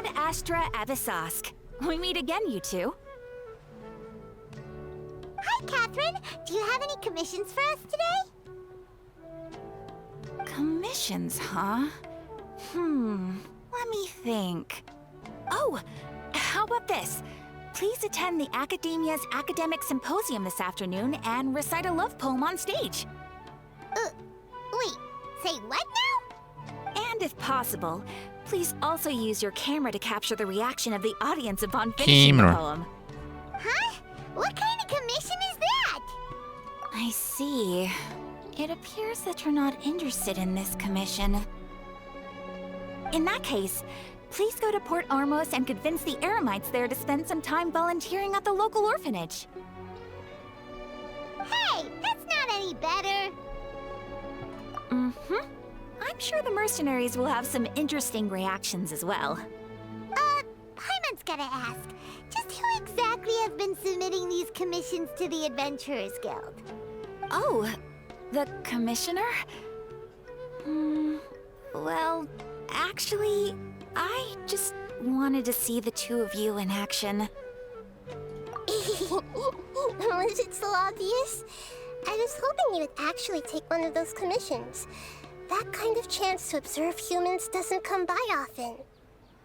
Ad Astra Avisask. We meet again, you two. Hi, Catherine. Do you have any commissions for us today? Commissions, huh? Let me think. Oh, how about this? Please attend the Academia's Academic Symposium this afternoon and recite a love poem on stage. Wait, say what now? And if possible, please also use your camera to capture the reaction of the audience upon finishing the poem. Huh? What kind of commission is that? I see. It appears that you're not interested in this commission. In that case, please go to Port Armos and convince the Eremites there to spend some time volunteering at the local orphanage. Hey, that's not any better. I'm sure the mercenaries will have some interesting reactions as well. Paimon's gotta ask, just who exactly has been submitting these commissions to the Adventurers Guild? Oh, the commissioner? Well, actually, I just wanted to see the two of you in action. Was it so obvious? I was hoping you would actually take one of those commissions. That kind of chance to observe humans doesn't come by often.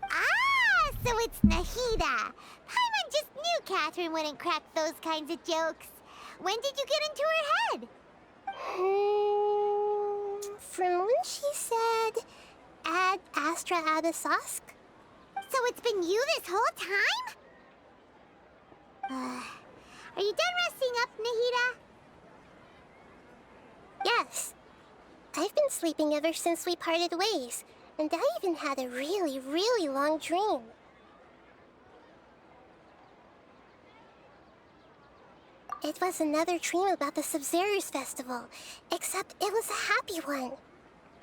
Ah, so it's Nahida. Paimon just knew Catherine wouldn't crack those kinds of jokes. When did you get into her head? From when she said, Ad Astra Abisask? So it's been you this whole time? Are you done resting up, Nahida? Yes. I've been sleeping ever since we parted ways, and I even had a really, really long dream. It was another dream about the Sub-Zerus Festival, except it was a happy one.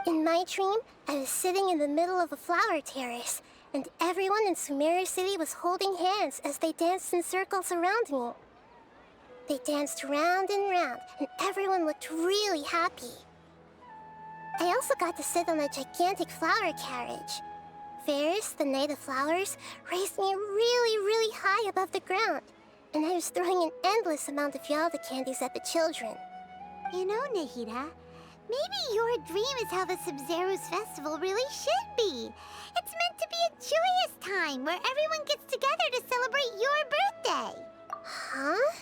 In my dream, I was sitting in the middle of a flower terrace, and everyone in Sumeru City was holding hands as they danced in circles around me. They danced round and round, and everyone looked really happy. I also got to sit on a gigantic flower carriage. Ferris, the Knight of Flowers, raised me really, really high above the ground, and I was throwing an endless amount of Yalda candies at the children. You know, Nahida, maybe your dream is how the Sub-Zerus Festival really should be. It's meant to be a joyous time where everyone gets together to celebrate your birthday. Huh?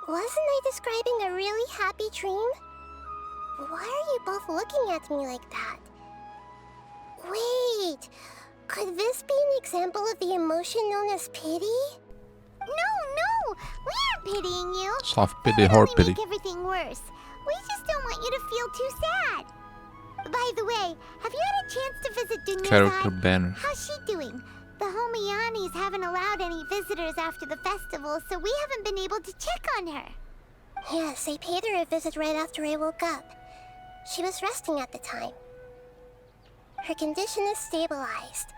Wasn't I describing a really happy dream? Why are you both looking at me like that? Wait, could this be an example of the emotion known as pity? No, we aren't pitying you. Soft pity, That would hard only pity. make everything worse. We just don't want you to feel too sad. By the way, have you had a chance to visit Dunya's Character Eye? banner. How's she doing? The Homianis haven't allowed any visitors after the festival, so we haven't been able to check on her. Yes, I paid her a visit right after I woke up. She was resting at the time. Her condition is stabilized.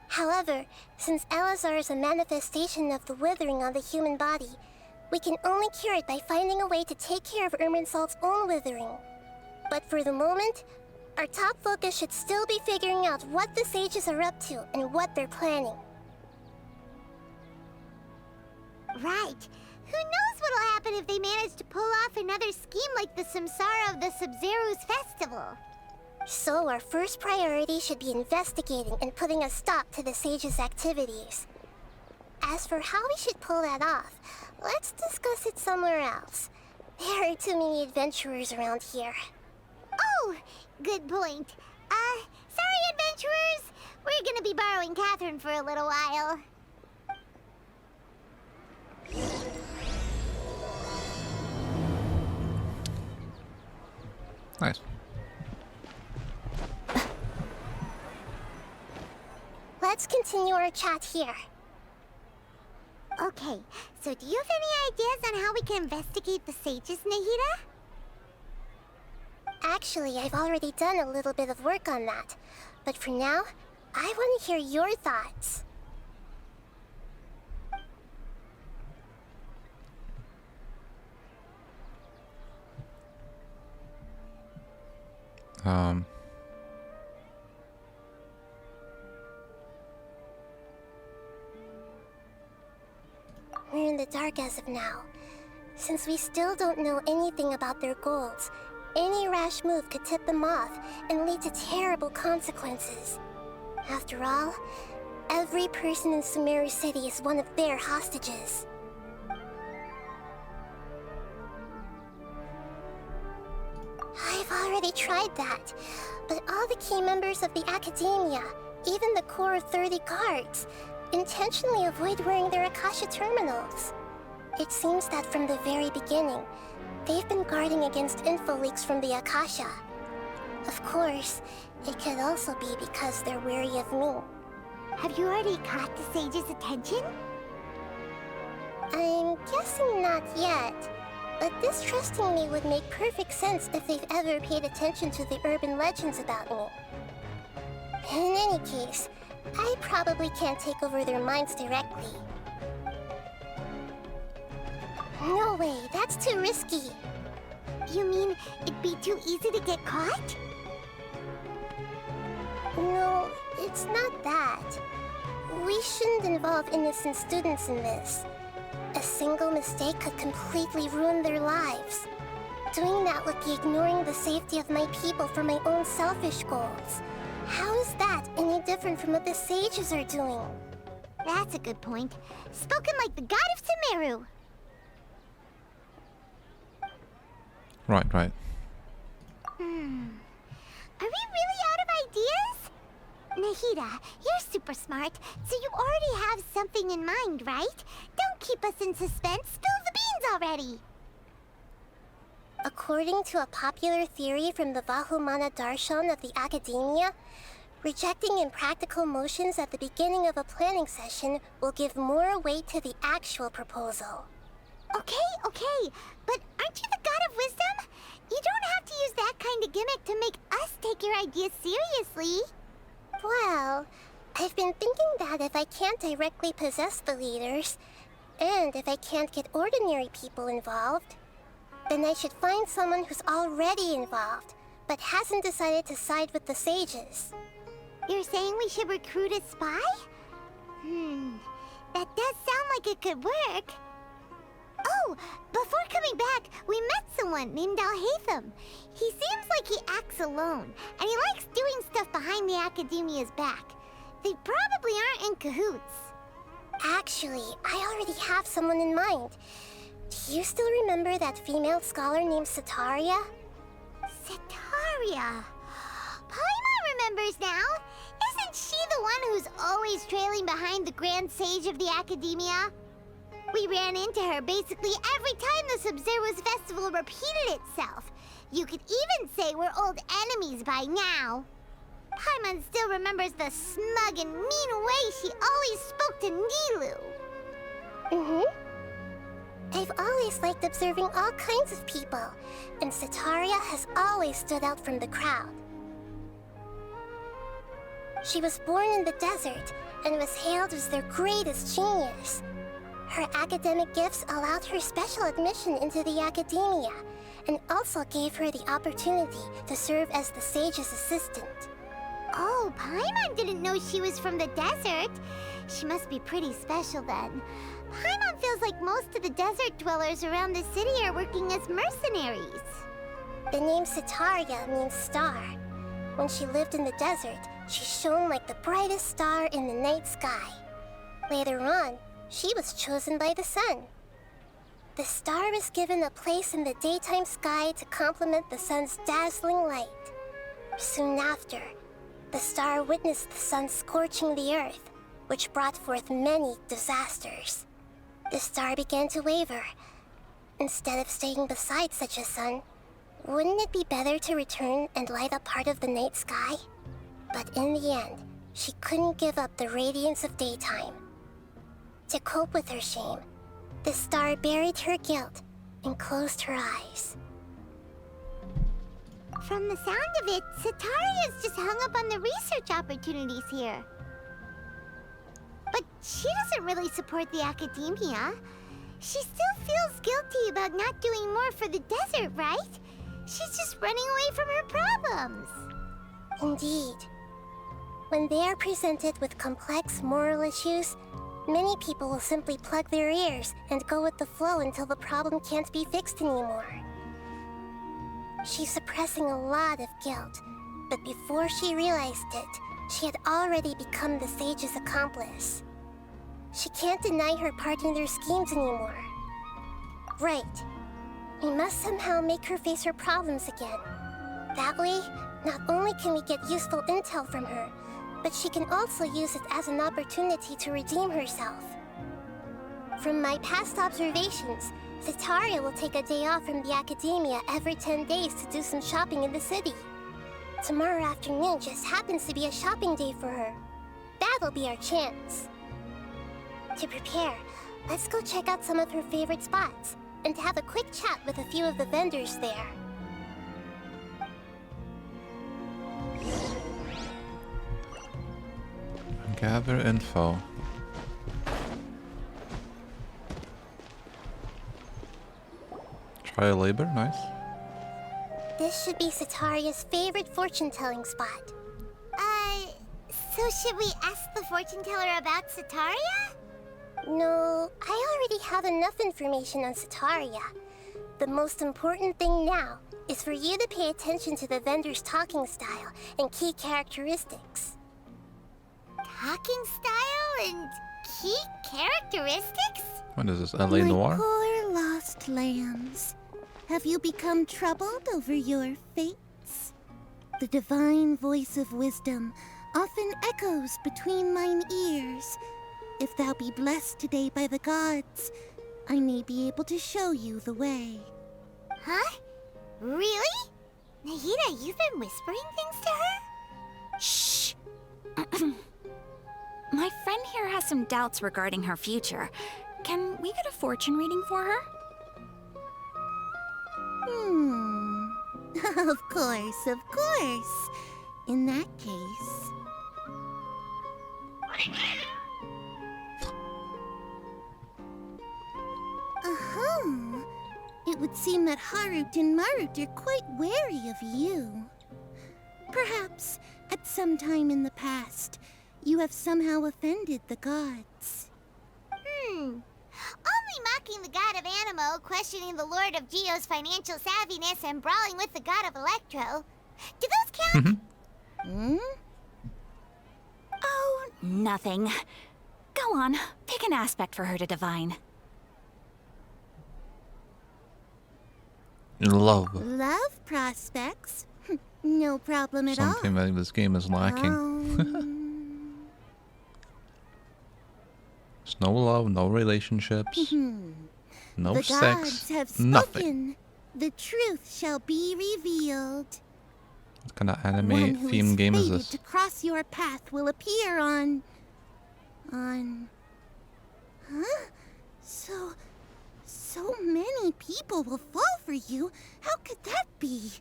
However, since Elazar is a manifestation of the withering on the human body, we can only cure it by finding a way to take care of Irminsul's own withering. But for the moment, our top focus should still be figuring out what the sages are up to and what they're planning. Right. Who knows what'll happen if they manage to pull off another scheme like the Samsara of the Sub-Zerus Festival? So our first priority should be investigating and putting a stop to the sages' activities. As for how we should pull that off, let's discuss it somewhere else. There are too many adventurers around here. Oh, good point. Sorry, adventurers. We're gonna be borrowing Catherine for a little while. Nice. Let's continue our chat here. Okay, so do you have any ideas on how we can investigate the sages, Nahida? Actually, I've already done a little bit of work on that. But for now, I want to hear your thoughts. dark as of now. Since we still don't know anything about their goals, any rash move could tip them off and lead to terrible consequences. After all, every person in Sumeru City is one of their hostages. I've already tried that, but all the key members of the Academia, even the core of 30 guards, intentionally avoid wearing their Akasha terminals. It seems that from the very beginning, they've been guarding against info leaks from the Akasha. Of course, it could also be because they're wary of me. Have you already caught the sage's attention? I'm guessing not yet, but distrusting me would make perfect sense if they've ever paid attention to the urban legends about me. In any case, I probably can't take over their minds directly. No way, that's too risky. You mean it'd be too easy to get caught? No, it's not that. We shouldn't involve innocent students in this. A single mistake could completely ruin their lives. Doing that would be ignoring the safety of my people for my own selfish goals. How is that any different from what the sages are doing? That's a good point. Spoken like the god of Sumeru. Right. Are we really out of ideas? Nahida, you're super smart, so you already have something in mind, right? Don't keep us in suspense. Spill the beans already. According to a popular theory from the Vahumana Darshan of the Academia, rejecting impractical motions at the beginning of a planning session will give more weight to the actual proposal. Okay, but aren't you the god of wisdom? You don't have to use that kind of gimmick to make us take your ideas seriously. Well, I've been thinking that if I can't directly possess the leaders, and if I can't get ordinary people involved, then I should find someone who's already involved, but hasn't decided to side with the sages. You're saying we should recruit a spy? That does sound like it could work. Oh, before coming back, we met someone named Alhaitham. He seems like he acts alone, and he likes doing stuff behind the Academia's back. They probably aren't in cahoots. Actually, I already have someone in mind. Do you still remember that female scholar named Setaria? Setaria. Paimon remembers now. Isn't she the one who's always trailing behind the Grand Sage of the Academia? We ran into her basically every time the Sub-Zero's festival repeated itself. You could even say we're old enemies by now. Paimon still remembers the smug and mean way she always spoke to Nilou. I've always liked observing all kinds of people, and Setaria has always stood out from the crowd. She was born in the desert and was hailed as their greatest genius. Her academic gifts allowed her special admission into the Academia, and also gave her the opportunity to serve as the sage's assistant. Oh, Paimon didn't know she was from the desert. She must be pretty special then. Paimon feels like most of the desert dwellers around the city are working as mercenaries. The name Setaria means star. When she lived in the desert, she shone like the brightest star in the night sky. Later on, she was chosen by the sun. The star was given a place in the daytime sky to complement the sun's dazzling light. Soon after, the star witnessed the sun scorching the earth, which brought forth many disasters. The star began to waver. Instead of staying beside such a sun, wouldn't it be better to return and light up part of the night sky? But in the end, she couldn't give up the radiance of daytime. To cope with her shame, the star buried her guilt and closed her eyes. From the sound of it, Setaria's just hung up on the research opportunities here. But she doesn't really support the Academia. She still feels guilty about not doing more for the desert, right? She's just running away from her problems. Indeed. When they are presented with complex moral issues, Many people will simply plug their ears and go with the flow until the problem can't be fixed anymore. She's suppressing a lot of guilt, but before she realized it, she had already become the sage's accomplice. She can't deny her part in their schemes anymore. Right. We must somehow make her face her problems again. That way, not only can we get useful intel from her, but she can also use it as an opportunity to redeem herself. From my past observations, Setaria will take a day off from the academia every 10 days to do some shopping in the city. Tomorrow afternoon just happens to be a shopping day for her. That'll be our chance. To prepare, let's go check out some of her favorite spots and have a quick chat with a few of the vendors there. Gather info. Try labor, nice. This should be Setaria's favorite fortune-telling spot. So should we ask the fortune teller about Setaria? No, I already have enough information on Setaria. The most important thing now is for you to pay attention to the vendor's talking style and key characteristics. Talking style and key characteristics? What is this, LA My Noir? poor lost lambs. Have you become troubled over your fates? The divine voice of wisdom often echoes between mine ears. If thou be blessed today by the gods, I may be able to show you the way. Huh? Really? Nahida, you've been whispering things to her? Shh! My friend here has some doubts regarding her future. Can we get a fortune reading for her? Of course, of course. In that case... It would seem that Harut and Marut are quite wary of you. Perhaps, at some time in the past, you have somehow offended the gods. Only mocking the god of Animo, questioning the lord of Geo's financial savviness, and brawling with the god of Electro. Do those count? Oh, nothing. Go on, pick an aspect for her to divine. Love. Love prospects? No problem at all. Something that this game is lacking. There's no love, no relationships, no The sex, gods have spoken. nothing. The truth shall be revealed. What kind of One anime who themed is game is fated this? to cross your path will appear on... Huh? So many people will fall for you. How could that be?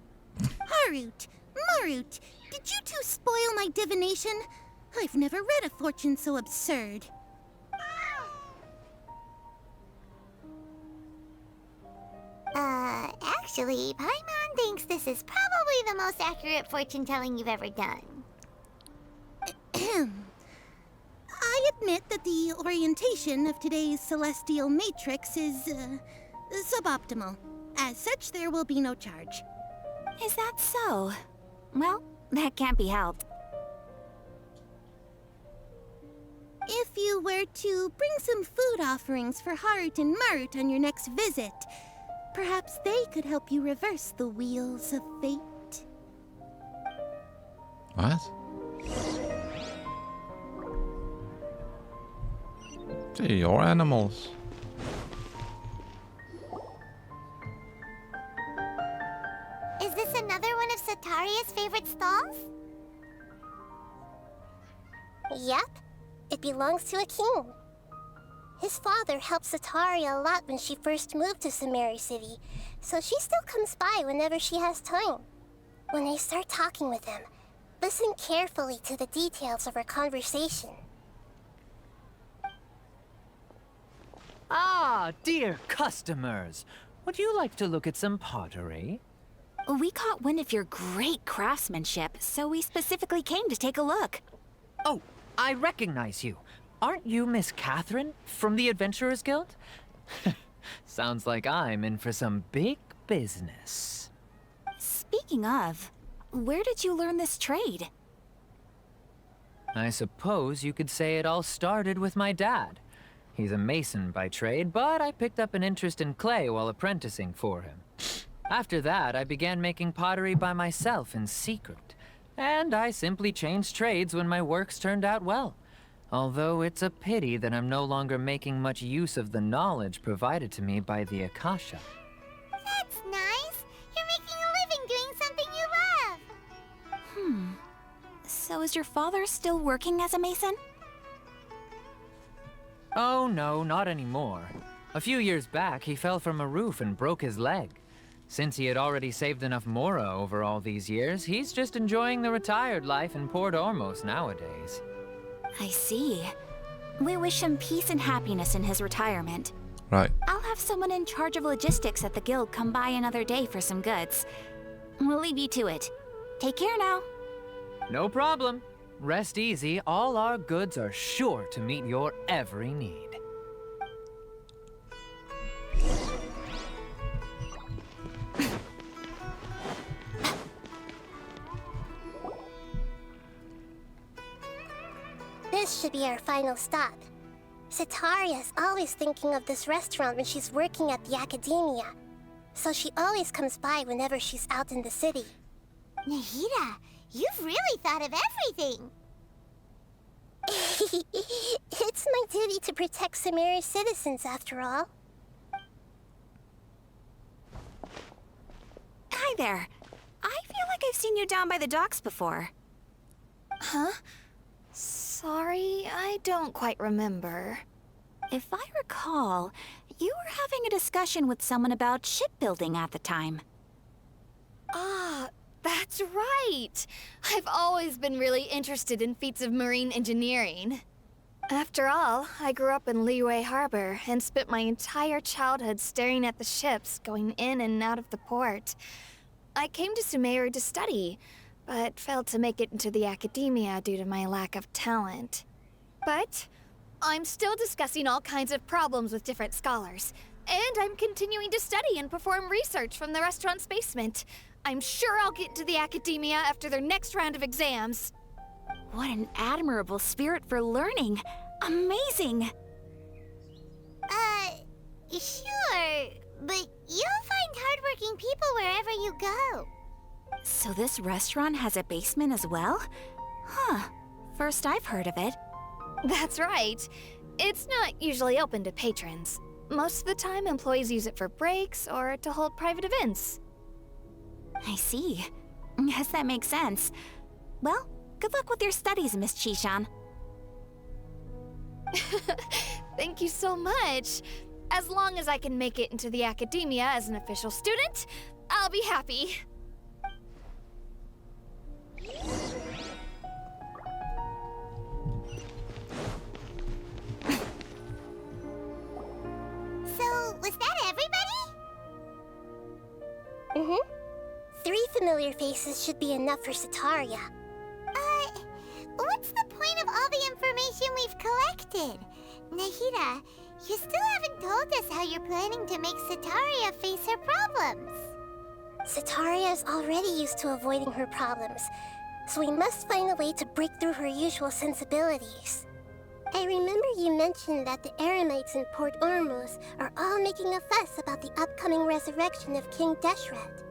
Harut, Marut, did you two spoil my divination? I've never read a fortune so absurd. Actually, Paimon thinks this is probably the most accurate fortune telling you've ever done. I admit that the orientation of today's celestial matrix is, suboptimal. As such, there will be no charge. Is that so? Well, that can't be helped. If you were to bring some food offerings for Harut and Marut on your next visit, perhaps they could help you reverse the wheels of fate. What? Hey, you're animals. Is this another one of Setaria's favorite stalls? Yep, it belongs to a king. His father helped Setaria a lot when she first moved to Samari City, so she still comes by whenever she has time. When I start talking with him, listen carefully to the details of our conversation. Ah, dear customers. Would you like to look at some pottery? We caught wind of your great craftsmanship, so we specifically came to take a look. Oh, I recognize you. aren't you Miss Catherine from the Adventurers Guild? Sounds like I'm in for some big business. Speaking of, where did you learn this trade? I suppose you could say it all started with my dad. He's a mason by trade, but I picked up an interest in clay while apprenticing for him. After that, I began making pottery by myself in secret. And I simply changed trades when my works turned out well. Although it's a pity that I'm no longer making much use of the knowledge provided to me by the Akasha. That's nice. You're making a living doing something you love. So is your father still working as a mason? Oh no, not anymore. A few years back, he fell from a roof and broke his leg. Since he had already saved enough Mora over all these years, he's just enjoying the retired life in Port Ormos nowadays. I see. We wish him peace and happiness in his retirement. Right. I'll have someone in charge of logistics at the guild come by another day for some goods. We'll leave you to it. Take care now. No problem. Rest easy, all our goods are sure to meet your every need. This should be our final stop. Sitaria's always thinking of this restaurant when she's working at the academia, so she always comes by whenever she's out in the city. Nahida, you've really thought of everything. It's my duty to protect Samaria's citizens, after all. Hi there. I feel like I've seen you down by the docks before. Huh? Sorry, I don't quite remember. If I recall, you were having a discussion with someone about shipbuilding at the time. Ah, that's right! I've always been really interested in feats of marine engineering. After all, I grew up in Liyue Harbor and spent my entire childhood staring at the ships going in and out of the port. I came to Sumeru to study, but failed to make it into the academia due to my lack of talent. But I'm still discussing all kinds of problems with different scholars, and I'm continuing to study and perform research from the restaurant's basement. I'm sure I'll get into the academia after their next round of exams. What an admirable spirit for learning. Amazing. Sure, but you'll find hardworking people wherever you go. So this restaurant has a basement as well? Huh. First I've heard of it. That's right. It's not usually open to patrons. Most of the time, employees use it for breaks or to hold private events. I see. Guess that makes sense. Well, good luck with your studies, Miss Chishan. Thank you so much. As long as I can make it into the academia as an official student, I'll be happy. So, was that everybody? Mm-hmm. 3 familiar faces should be enough for Sitaria. What's the point of all the information we've collected? Nahida, you still haven't told us how you're planning to make Sitaria face her problems. Sitaria is already used to avoiding her problems, so we must find a way to break through her usual sensibilities. I remember you mentioned that the Eremites in Port Ormos are all making a fuss about the upcoming resurrection of King Deshret.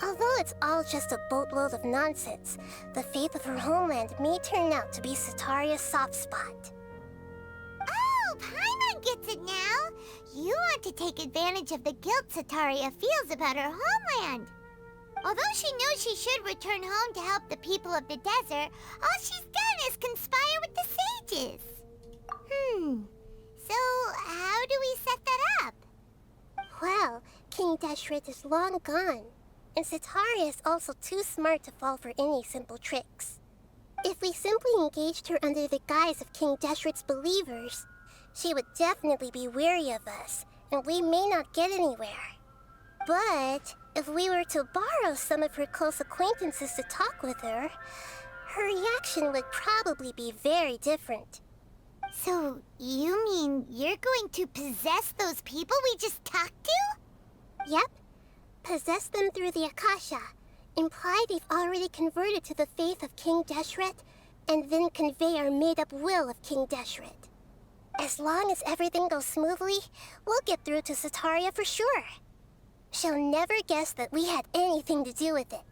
Although it's all just a boatload of nonsense, the fate of her homeland may turn out to be Sitaria's soft spot. Oh, Paimon gets it now! You want to take advantage of the guilt Sitaria feels about her homeland. Although she knows she should return home to help the people of the desert, all she's done is conspire with the sages. So how do we set that up? Well, King Deshret is long gone, and Sitaria is also too smart to fall for any simple tricks. If we simply engaged her under the guise of King Deshret's believers, she would definitely be weary of us, and we may not get anywhere. But if we were to borrow some of her close acquaintances to talk with her, her reaction would probably be very different. So, you mean you're going to possess those people we just talked to? Yep. Possess them through the Akasha. Imply they've already converted to the faith of King Deshret, and then convey our made-up will of King Deshret. As long as everything goes smoothly, we'll get through to Sataria for sure. She'll never guess that we had anything to do with it.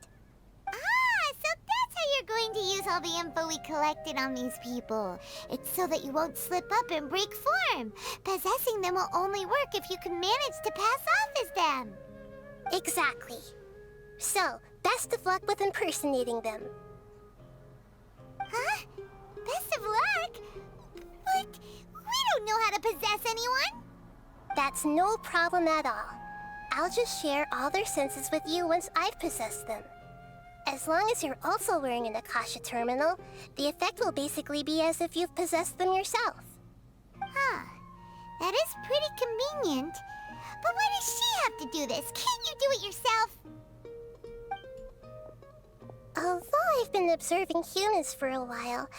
Ah, so that's how you're going to use all the info we collected on these people. It's so that you won't slip up and break form. Possessing them will only work if you can manage to pass off as them. Exactly. So, best of luck with impersonating them. Huh? Best of luck? But we don't know how to possess anyone. That's no problem at all. I'll just share all their senses with you once I've possessed them. As long as you're also wearing an Akasha terminal, the effect will basically be as if you've possessed them yourself. Huh. That is pretty convenient. But why does she have to do this? Can't you do it yourself? Although I've been observing humans for a while,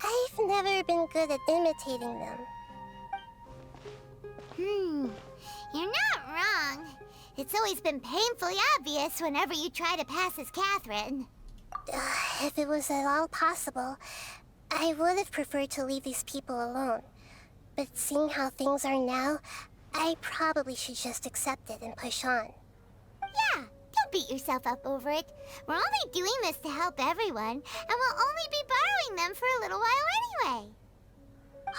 I've never been good at imitating them. You're not wrong. It's always been painfully obvious whenever you try to pass as Catherine. If it was at all possible, I would have preferred to leave these people alone. But seeing how things are now, I probably should just accept it and push on. Yeah, don't beat yourself up over it. We're only doing this to help everyone, and we'll only be borrowing them for a little while anyway.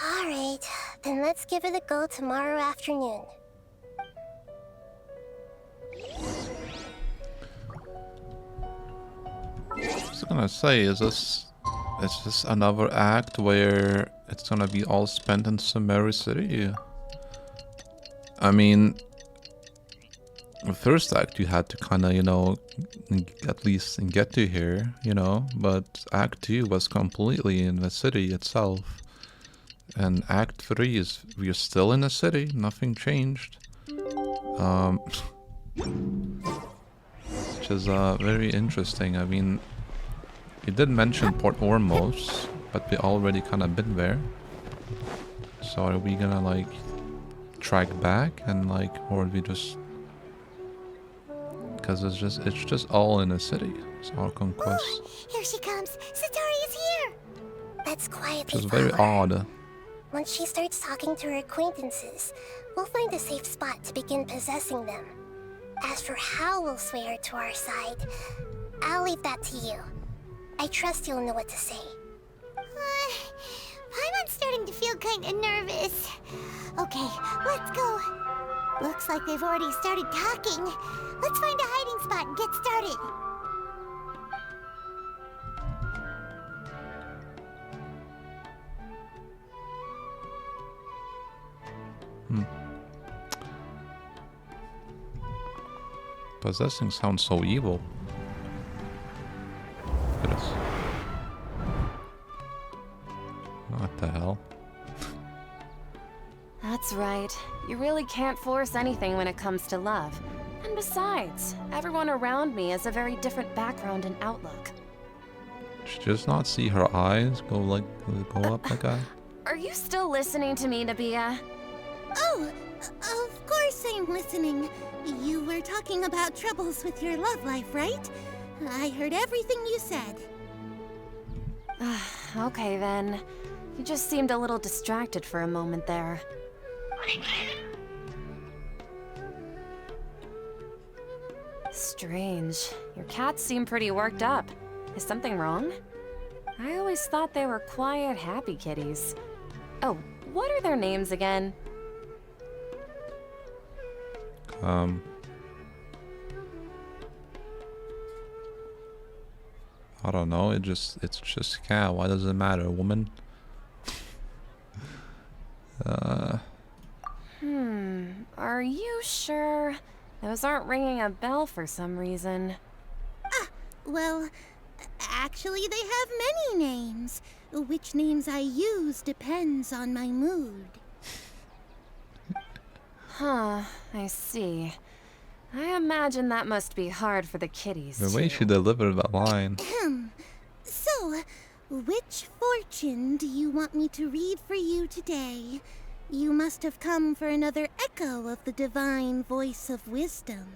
Alright, then let's give it a go tomorrow afternoon. I was gonna say, is this another act where it's gonna be all spent in Sumeru City? I mean, the first act you had to kind of, you know, at least get to here, you know, but Act 2 was completely in the city itself. And Act 3 is, we're still in the city, nothing changed. Which is very interesting. I mean, you did mention Port Ormos, but we already kind of been there. So are we gonna like track back and like, or we just, because it's just all in the city. It's Archon Quests. Here she comes. Satari's here. Let's quietly Which is very follow her. odd. Once she starts talking to her acquaintances, we'll find a safe spot to begin possessing them. As for how we'll sway her to our side, I'll leave that to you. I trust you'll know what to say. Paimon's starting to feel kind of nervous. Okay, let's go. Looks like they've already started talking. Let's find a hiding spot and get started. Possessing sounds so evil. It is. What the hell? That's right. You really can't force anything when it comes to love. And besides, everyone around me has a very different background and outlook. Did you just not see her eyes go up like that? Are you still listening to me, Nabia? Oh, of course I'm listening. You were talking about troubles with your love life, right? I heard everything you said. Okay then. You just seemed a little distracted for a moment there. Strange. Your cats seem pretty worked up. Is something wrong? I always thought they were quiet, happy kitties. Oh, what are their names again? I don't know. It's just cat. Why does it matter, woman? Are you sure? Those aren't ringing a bell for some reason. Well, actually they have many names. Which names I use depends on my mood. Huh, I see. I imagine that must be hard for the kitties, The way too. she delivered that line. So, Which fortune do you want me to read for you today? You must have come for another echo of the divine voice of wisdom.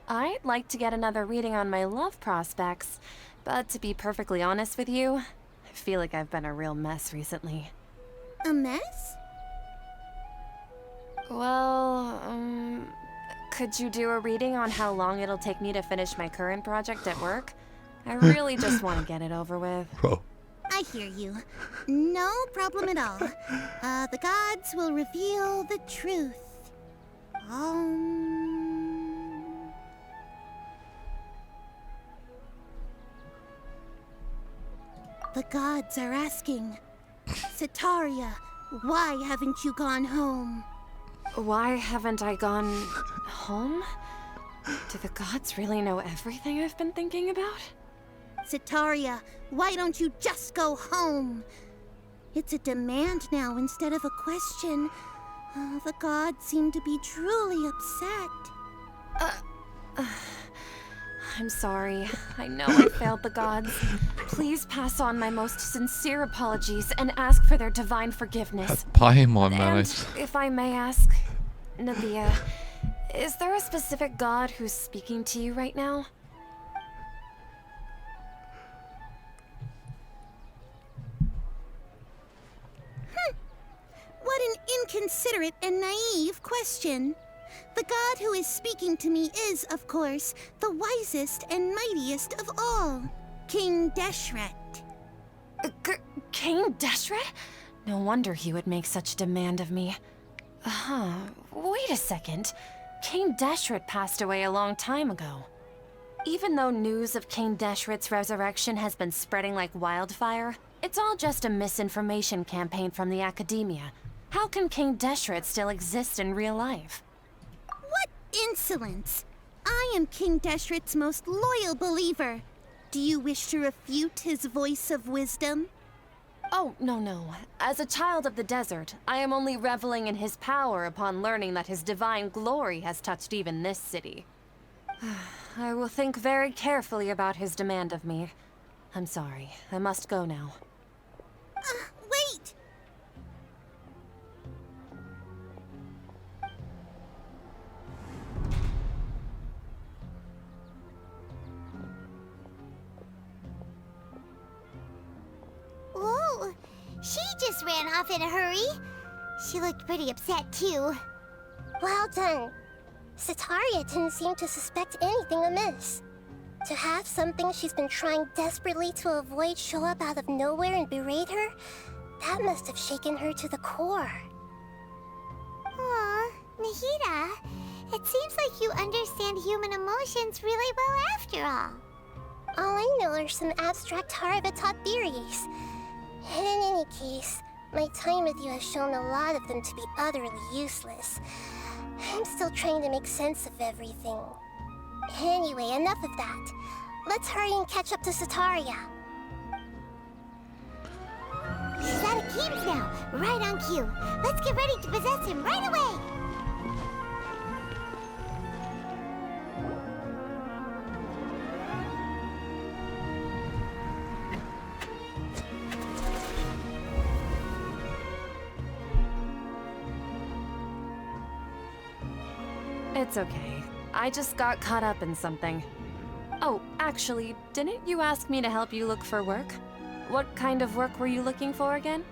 I'd like to get another reading on my love prospects, but to be perfectly honest with you, I feel like I've been a real mess recently. A mess? Well, could you do a reading on how long it'll take me to finish my current project at work? I really just want to get it over with. Bro. I hear you. No problem at all. The gods will reveal the truth. The gods are asking, Setaria, why haven't you gone home? Why haven't I gone home? Do the gods really know everything I've been thinking about? Setaria, why don't you just go home? It's a demand now instead of a question. The gods seem to be truly upset. I'm sorry. I know I failed the gods. Please pass on my most sincere apologies and ask for their divine forgiveness. Paimon, man. And if I may ask, Nabia, is there a specific god who's speaking to you right now? What an inconsiderate and naive question. The god who is speaking to me is, of course, the wisest and mightiest of all, King Deshret. King Deshret? No wonder he would make such demand of me. Wait a second. King Deshret passed away a long time ago. Even though news of King Deshret's resurrection has been spreading like wildfire, it's all just a misinformation campaign from the academia. How can King Deshret still exist in real life? What insolence! I am King Deshret's most loyal believer. Do you wish to refute his voice of wisdom? Oh, no. As a child of the desert, I am only reveling in his power upon learning that his divine glory has touched even this city. I will think very carefully about his demand of me. I'm sorry. I must go now. Wait! Whoa! She just ran off in a hurry. She looked pretty upset, too. Well done. Setaria didn't seem to suspect anything amiss. To have something she's been trying desperately to avoid show up out of nowhere and berate her, that must have shaken her to the core. Aw, Nahida, it seems like you understand human emotions really well after all. All I know are some abstract Harava-taught theories. And in any case, my time with you has shown a lot of them to be utterly useless. I'm still trying to make sense of everything. Anyway, enough of that. Let's hurry and catch up to Setaria. He's out of games now, right on cue. Let's get ready to possess him right away! It's okay. I just got caught up in something. Oh, actually, didn't you ask me to help you look for work? What kind of work were you looking for again?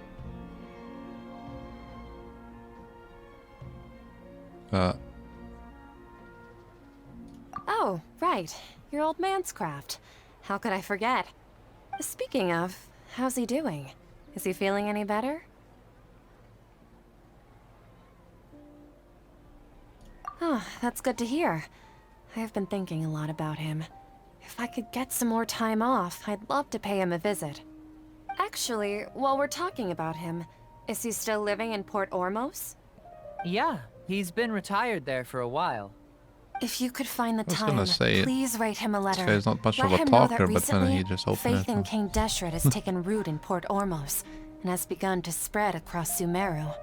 Oh, right. Your old man's craft. How could I forget? Speaking of, how's he doing? Is he feeling any better? Oh, that's good to hear. I've been thinking a lot about him. If I could get some more time off, I'd love to pay him a visit. Actually, while we're talking about him, is he still living in Port Ormos? Yeah, he's been retired there for a while. If you could find the I was time, gonna say, please write him a letter. This guy's not much of Let a him know that talker, but then he recently, just opened faith it. in King Deshret has taken root in Port Ormos and has begun to spread across Sumeru.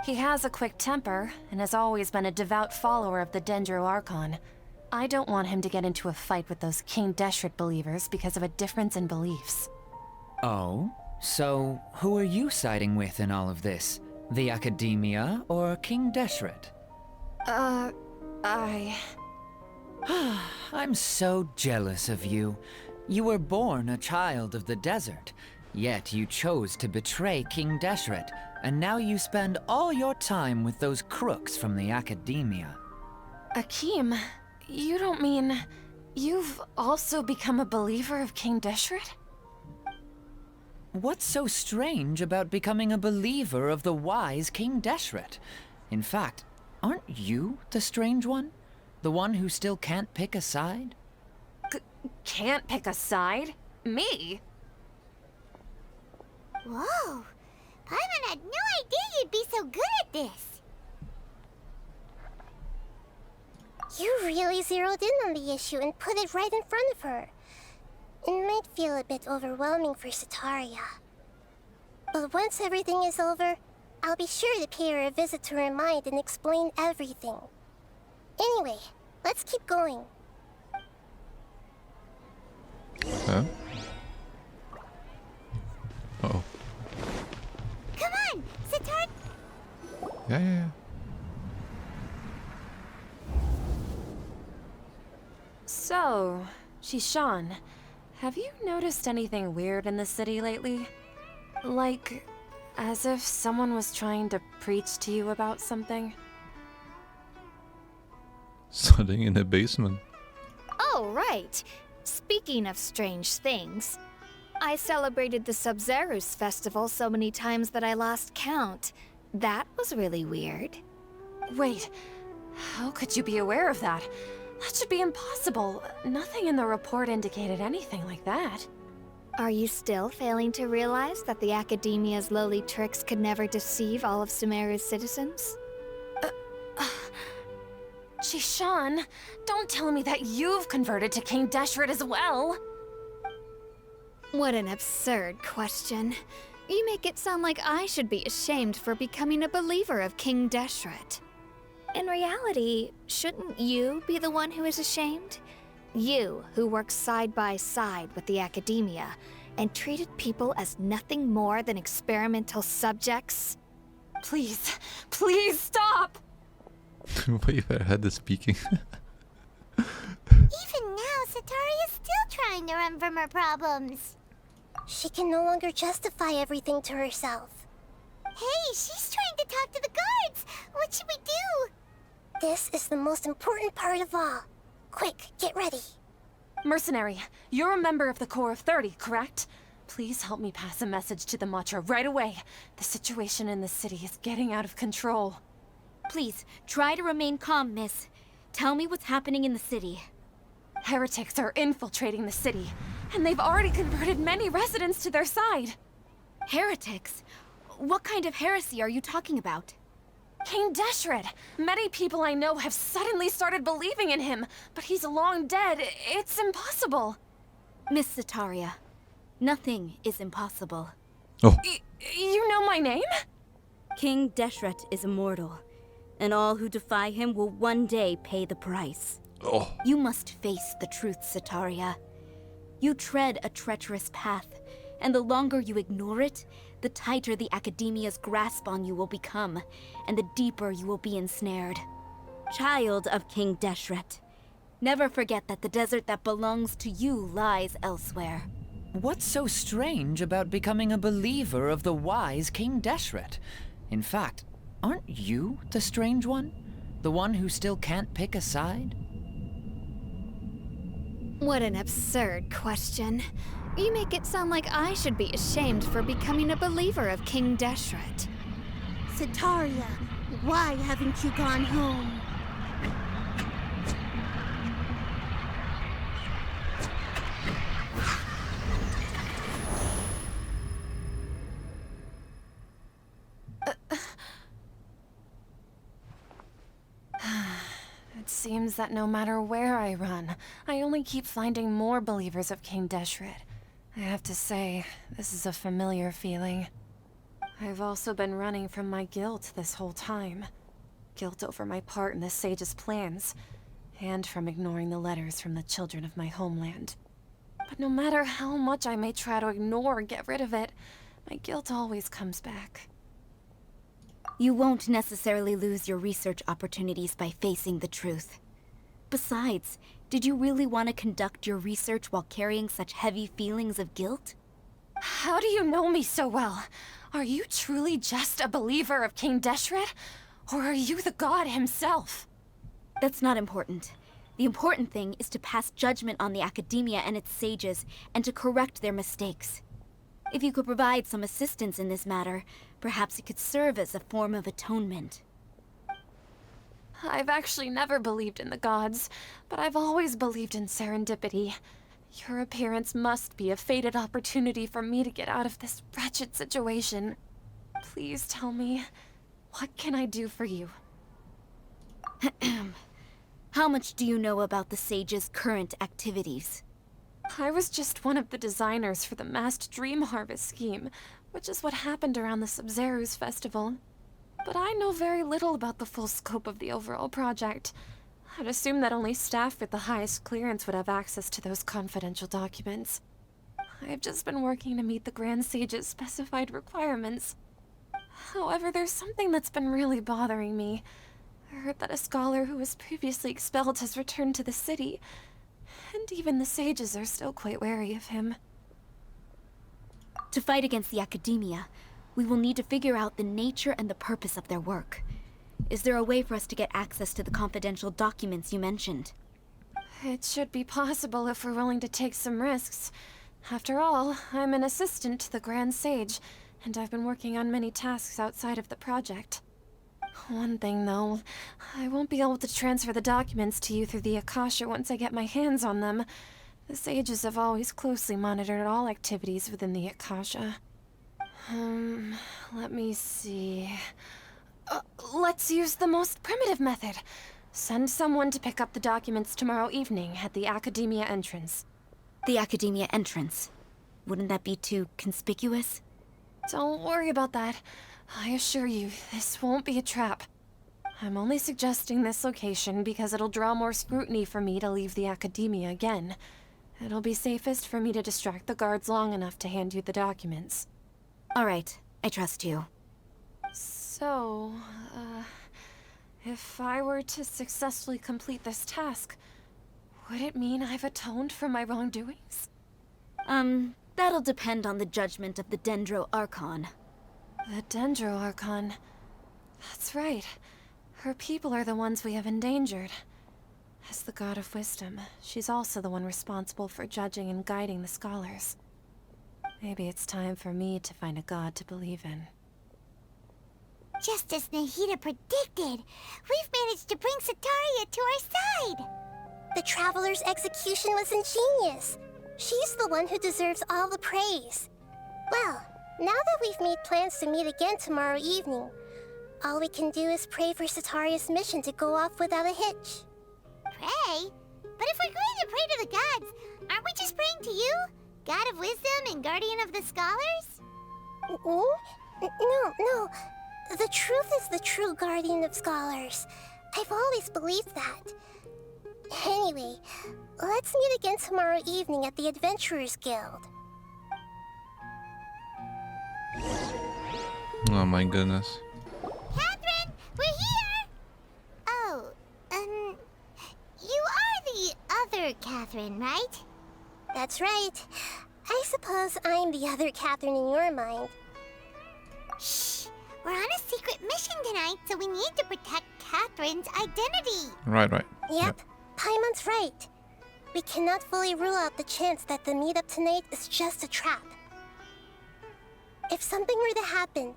He has a quick temper and has always been a devout follower of the Dendro Archon. I don't want him to get into a fight with those King Deshret believers because of a difference in beliefs. Oh? So, who are you siding with in all of this? The Academia or King Deshret? I'm so jealous of you. You were born a child of the desert, yet you chose to betray King Deshret, and now you spend all your time with those crooks from the Academia. Akeem, you don't mean... You've also become a believer of King Deshret? What's so strange about becoming a believer of the wise King Deshret? In fact, aren't you the strange one? The one who still can't pick a side? Can't pick a side? Me? Whoa! Paimon had no idea you'd be so good at this. You really zeroed in on the issue and put it right in front of her. It might feel a bit overwhelming for Setaria. But once everything is over, I'll be sure to pay her a visit to her mind and explain everything. Anyway, let's keep going. Huh? Uh-oh. Come on, Setaria! Yeah. So, Shishan, have you noticed anything weird in the city lately? Like, as if someone was trying to preach to you about something? Sitting in a basement. Oh, right. Speaking of strange things, I celebrated the Sub-Zerus festival so many times that I lost count. That was really weird. Wait, how could you be aware of that? That should be impossible. Nothing in the report indicated anything like that. Are you still failing to realize that the Academia's lowly tricks could never deceive all of Sumeru's citizens? Shishan, don't tell me that you've converted to King Deshret as well. What an absurd question. You make it sound like I should be ashamed for becoming a believer of King Deshret. In reality, shouldn't you be the one who is ashamed? You, who works side by side with the Academia and treated people as nothing more than experimental subjects? Please stop! Wait, I had the speaking. Even now, Setaria's still trying to run from her problems. She can no longer justify everything to herself. Hey, she's trying to talk to the guards! What should we do? This is the most important part of all. Quick, get ready. Mercenary, you're a member of the Corps of 30, correct? Please help me pass a message to the Matra right away. The situation in the city is getting out of control. Please, try to remain calm, miss. Tell me what's happening in the city. Heretics are infiltrating the city, and they've already converted many residents to their side. Heretics? What kind of heresy are you talking about? King Deshret! Many people I know have suddenly started believing in him, but he's long dead. It's impossible. Miss Setaria, nothing is impossible. Oh. You know my name? King Deshret is immortal, and all who defy him will one day pay the price. Oh. You must face the truth, Setaria. You tread a treacherous path, and the longer you ignore it, the tighter the Academia's grasp on you will become, and the deeper you will be ensnared. Child of King Deshret, never forget that the desert that belongs to you lies elsewhere. What's so strange about becoming a believer of the wise King Deshret? In fact, aren't you the strange one? The one who still can't pick a side? What an absurd question. You make it sound like I should be ashamed for becoming a believer of King Deshret. Setaria, why haven't you gone home? It seems that no matter where I run, I only keep finding more believers of King Deshret. I have to say, this is a familiar feeling. I've also been running from my guilt this whole time. Guilt over my part in the Sage's plans. and from ignoring the letters from the children of my homeland. But no matter how much I may try to ignore or get rid of it, my guilt always comes back. You won't necessarily lose your research opportunities by facing the truth. Besides, did you really want to conduct your research while carrying such heavy feelings of guilt? How do you know me so well? Are you truly just a believer of King Deshret? Or are you the god himself? That's not important. The important thing is to pass judgment on the academia and its sages, and to correct their mistakes. If you could provide some assistance in this matter, perhaps it could serve as a form of atonement. I've actually never believed in the gods, but I've always believed in serendipity. Your appearance must be a fated opportunity for me to get out of this wretched situation. Please tell me, what can I do for you? How much do you know about the sage's current activities? I was just one of the designers for the masked dream harvest scheme, which is what happened around the Sub-Zeru's festival. But I know very little about the full scope of the overall project. I'd assume that only staff with the highest clearance would have access to those confidential documents. I've just been working to meet the Grand Sage's specified requirements. However, there's something that's been really bothering me. I heard that a scholar who was previously expelled has returned to the city, and even the sages are still quite wary of him. To fight against the academia, we will need to figure out the nature and the purpose of their work. Is there a way for us to get access to the confidential documents you mentioned? It should be possible if we're willing to take some risks. After all, I'm an assistant to the Grand Sage, and I've been working on many tasks outside of the project. One thing, though, I won't be able to transfer the documents to you through the Akasha once I get my hands on them. The sages have always closely monitored all activities within the Akasha. Let me see... let's use the most primitive method. Send someone to pick up the documents tomorrow evening at the Academia entrance. The Academia entrance? Wouldn't that be too conspicuous? Don't worry about that. I assure you, this won't be a trap. I'm only suggesting this location because it'll draw more scrutiny for me to leave the Academia again. It'll be safest for me to distract the guards long enough to hand you the documents. All right, I trust you. So, if I were to successfully complete this task, would it mean I've atoned for my wrongdoings? That'll depend on the judgment of the Dendro Archon. The Dendro Archon. That's right. Her people are the ones we have endangered. As the God of Wisdom, she's also the one responsible for judging and guiding the scholars. Maybe it's time for me to find a god to believe in. Just as Nahida predicted, we've managed to bring Sataria to our side! The Traveler's execution was ingenious. She's the one who deserves all the praise. Well, now that we've made plans to meet again tomorrow evening, all we can do is pray for Sataria's mission to go off without a hitch. Pray? But if we're going to pray to the gods, aren't we just praying to you? God of Wisdom and Guardian of the Scholars? No. The truth is the true Guardian of Scholars. I've always believed that. Anyway, let's meet again tomorrow evening at the Adventurers Guild. Oh my goodness. Catherine, we're here! Oh, you are the other Catherine, right? That's right. I suppose I'm the other Catherine in your mind. Shh! We're on a secret mission tonight, so we need to protect Catherine's identity. Right. Yep. Paimon's right. We cannot fully rule out the chance that the meetup tonight is just a trap. If something were to happen,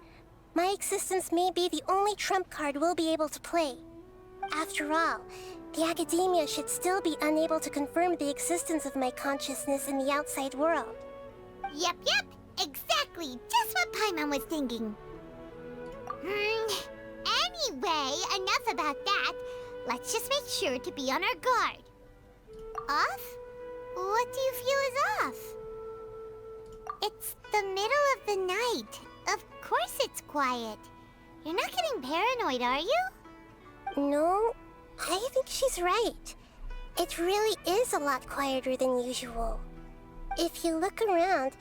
my existence may be the only trump card we'll be able to play. After all, the Academia should still be unable to confirm the existence of my consciousness in the outside world. Yep, exactly. Just what Paimon was thinking. Anyway, enough about that. Let's just make sure to be on our guard. Off? What do you feel is off? It's the middle of the night. Of course it's quiet. You're not getting paranoid, are you? No, I think she's right. It really is a lot quieter than usual. If you look around,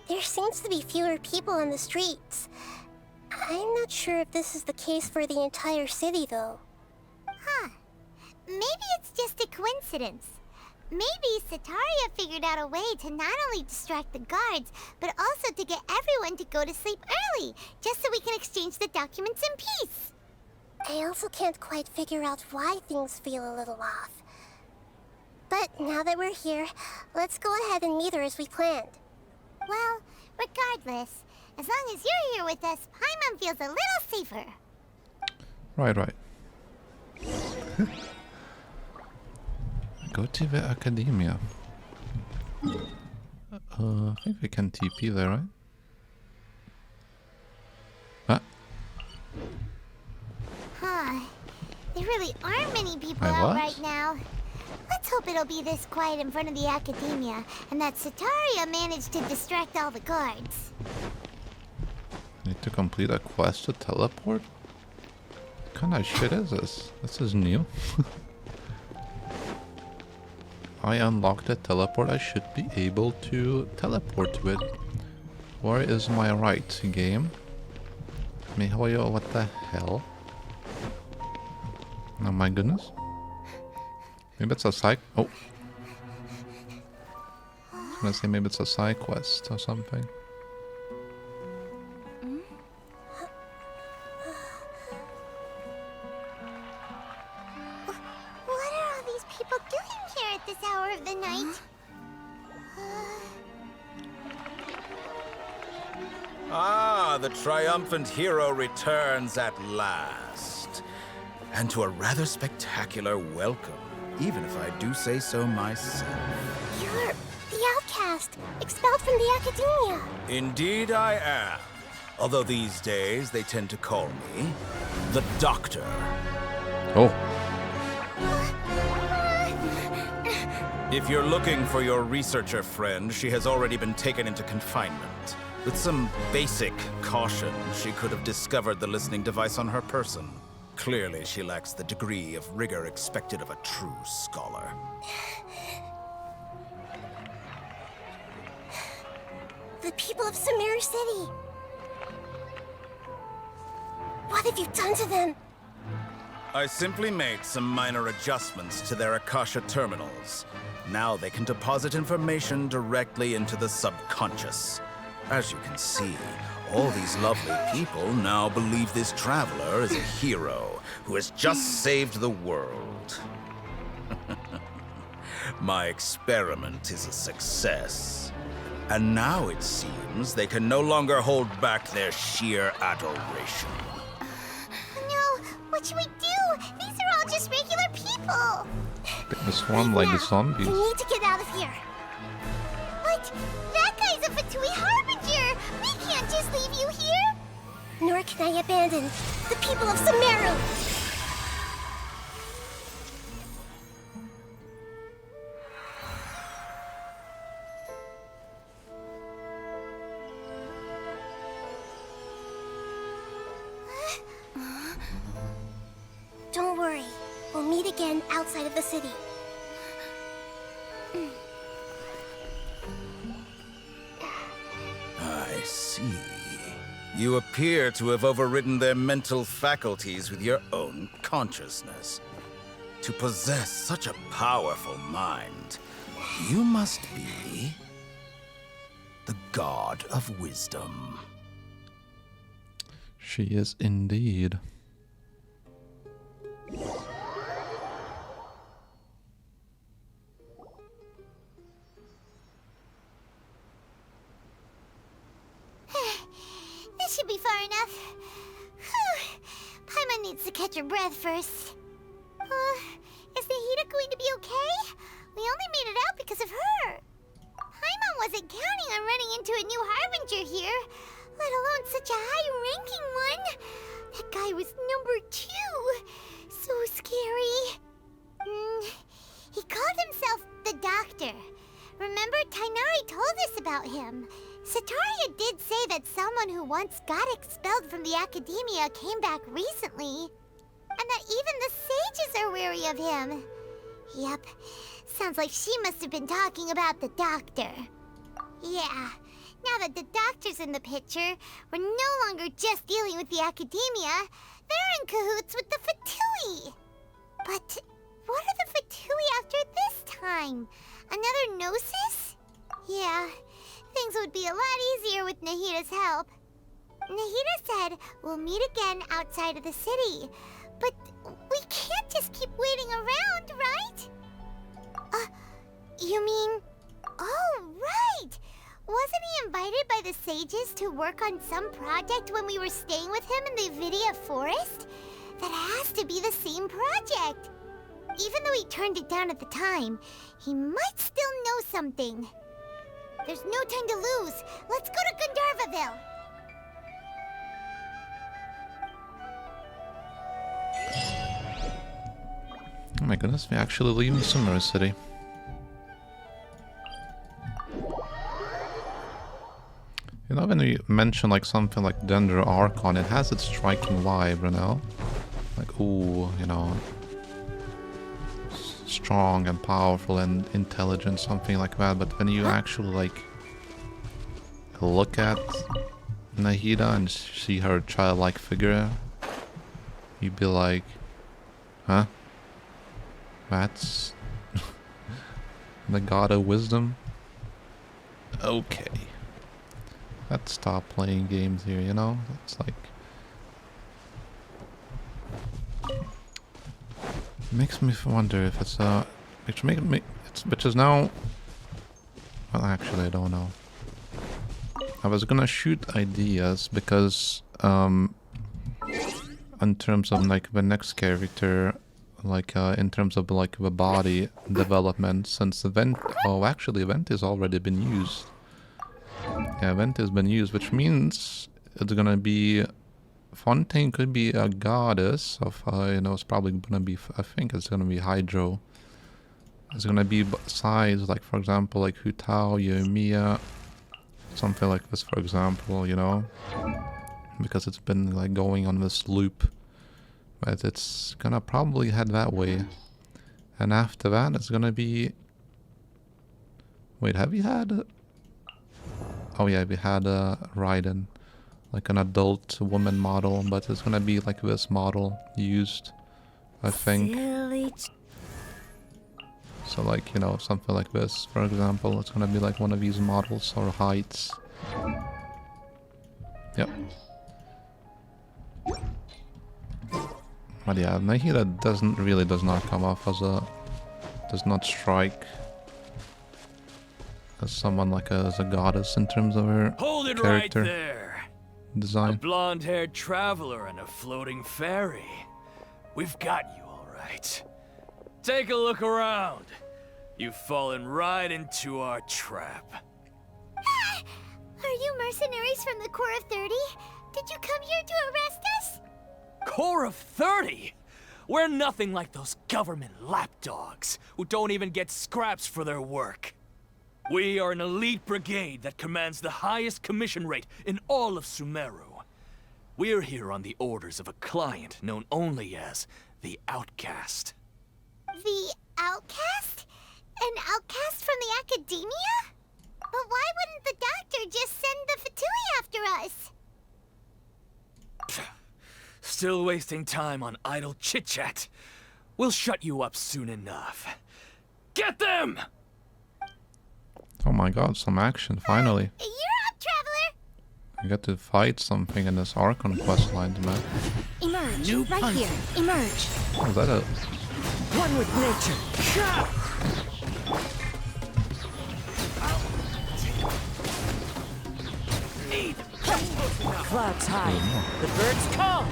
there seems to be fewer people on the streets. I'm not sure if this is the case for the entire city, though. Huh. Maybe it's just a coincidence. Maybe Setaria figured out a way to not only distract the guards, but also to get everyone to go to sleep early, just so we can exchange the documents in peace. I also can't quite figure out why things feel a little off. But now that we're here, let's go ahead and meet her as we planned. Well, regardless, as long as you're here with us, Paimon feels a little safer. Right. Go to the academia. I think we can TP there, right? Ah. Huh. There really aren't many people out right now. Let's hope it'll be this quiet in front of the academia, and that Setaria managed to distract all the guards. Need to complete a quest to teleport? What kind of shit is this? This is new. I unlocked a teleport. I should be able to teleport to it. Where is my right, game? Mihoyo, what the hell? Oh my goodness. Maybe it's a side... Oh. I was gonna say maybe it's a side quest or something. What are all these people doing here at this hour of the night? Ah, the triumphant hero returns at last. And to a rather spectacular welcome, even if I do say so myself. You're the outcast, expelled from the academia. Indeed I am. Although these days they tend to call me the Doctor. Oh. If you're looking for your researcher friend, she has already been taken into confinement. With some basic caution, she could have discovered the listening device on her person. Clearly, she lacks the degree of rigor expected of a true scholar. The people of Sumeru City. What have you done to them? I simply made some minor adjustments to their Akasha terminals. Now they can deposit information directly into the subconscious. As you can see, all these lovely people now believe this traveler is a hero who has just saved the world. My experiment is a success. And now it seems they can no longer hold back their sheer adoration. No, what should we do? These are all just regular people. Getting swarmed like the zombies. We need to get out of here. What? That guy's a Fatui Harbinger! We can't just leave you here! Nor can I abandon the people of Sumeru! Don't worry. We'll meet again outside of the city. I see. You appear to have overridden their mental faculties with your own consciousness. To possess such a powerful mind, you must be the god of wisdom. She is indeed. This should be far enough. Whew. Paimon needs to catch her breath first. Is Nahida going to be okay? We only made it out because of her. Paimon wasn't counting on running into a new Harbinger here, let alone such a high-ranking one. That guy was number 2. So scary. He called himself the Doctor. Remember, Tainari told us about him. Setaria did say that someone who once got expelled from the academia came back recently. And that even the sages are wary of him. Yep. Sounds like she must have been talking about the doctor. Yeah. Now that the doctor's in the picture, we're no longer just dealing with the academia. They're in cahoots with the Fatui. But what are the Fatui after this time? Another Gnosis? Yeah, things would be a lot easier with Nahita's help. Nahita said we'll meet again outside of the city. But we can't just keep waiting around, right? You mean... Oh, right! Wasn't he invited by the sages to work on some project when we were staying with him in the Vidia forest? That has to be the same project. Even though he turned it down at the time, he might still know something. There's no time to lose. Let's go to Gandharvaville. Oh my goodness, we're actually leaving Sumeru City. You know, when we mention like something like Dendro Archon, it has its striking vibe, you know? Like, ooh, you know, strong and powerful and intelligent, something like that. But when you actually like look at Nahida and see her childlike figure, you'd be like, huh? That's the god of wisdom? Okay. Let's stop playing games here, you know? It's like... makes me wonder if it's which is now... Well, actually, I don't know. I was gonna shoot ideas because, in terms of like the next character, like in terms of like the body development, since Event... Oh, actually, Event has already been used. Yeah, Event has been used, which means it's gonna be... Fontaine could be a goddess of, you know, it's probably gonna be... I think it's gonna be Hydro. It's gonna be size, like, for example, like Hutao, Yoimiya, something like this, for example, you know? Because it's been, like, going on this loop. But it's gonna probably head that way. And after that, it's gonna be... Wait, have we had... Oh yeah, we had Raiden, like an adult woman model, but it's gonna be like this model used, I think. So like, you know, something like this, for example, it's gonna be like one of these models or heights. Yep. But yeah, Nahida does not come off as a... does not strike as someone like as a goddess in terms of her Hold it character right there. design. A blonde-haired traveler and a floating fairy. We've got you all right. Take a look around. You've fallen right into our trap. Are you mercenaries from the Corps of 30? Did you come here to arrest us? Corps of 30? We're nothing like those government lapdogs who don't even get scraps for their work. We are an elite brigade that commands the highest commission rate in all of Sumeru. We're here on the orders of a client known only as the Outcast. The Outcast? An outcast from the academia? But why wouldn't the doctor just send the Fatui after us? Still wasting time on idle chit-chat. We'll shut you up soon enough. Get them! Oh my god, some action, finally. You're up, Traveler! I got to fight something in this Archon Quest lines, man. Emerge, right here. Emerge. Oh, is that a... One with nature. Clouds high. The birds come.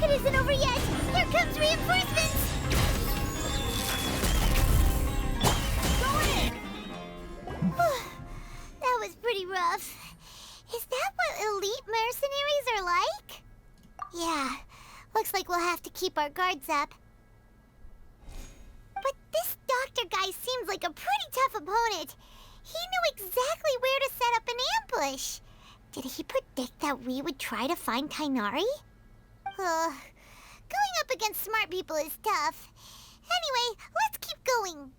It isn't over yet! Here comes reinforcements! That was pretty rough. Is that what elite mercenaries are like? Yeah, looks like we'll have to keep our guards up. But this doctor guy seems like a pretty tough opponent. He knew exactly where to set up an ambush. Did he predict that we would try to find Kainari? Going up against smart people is tough. Anyway, let's keep going.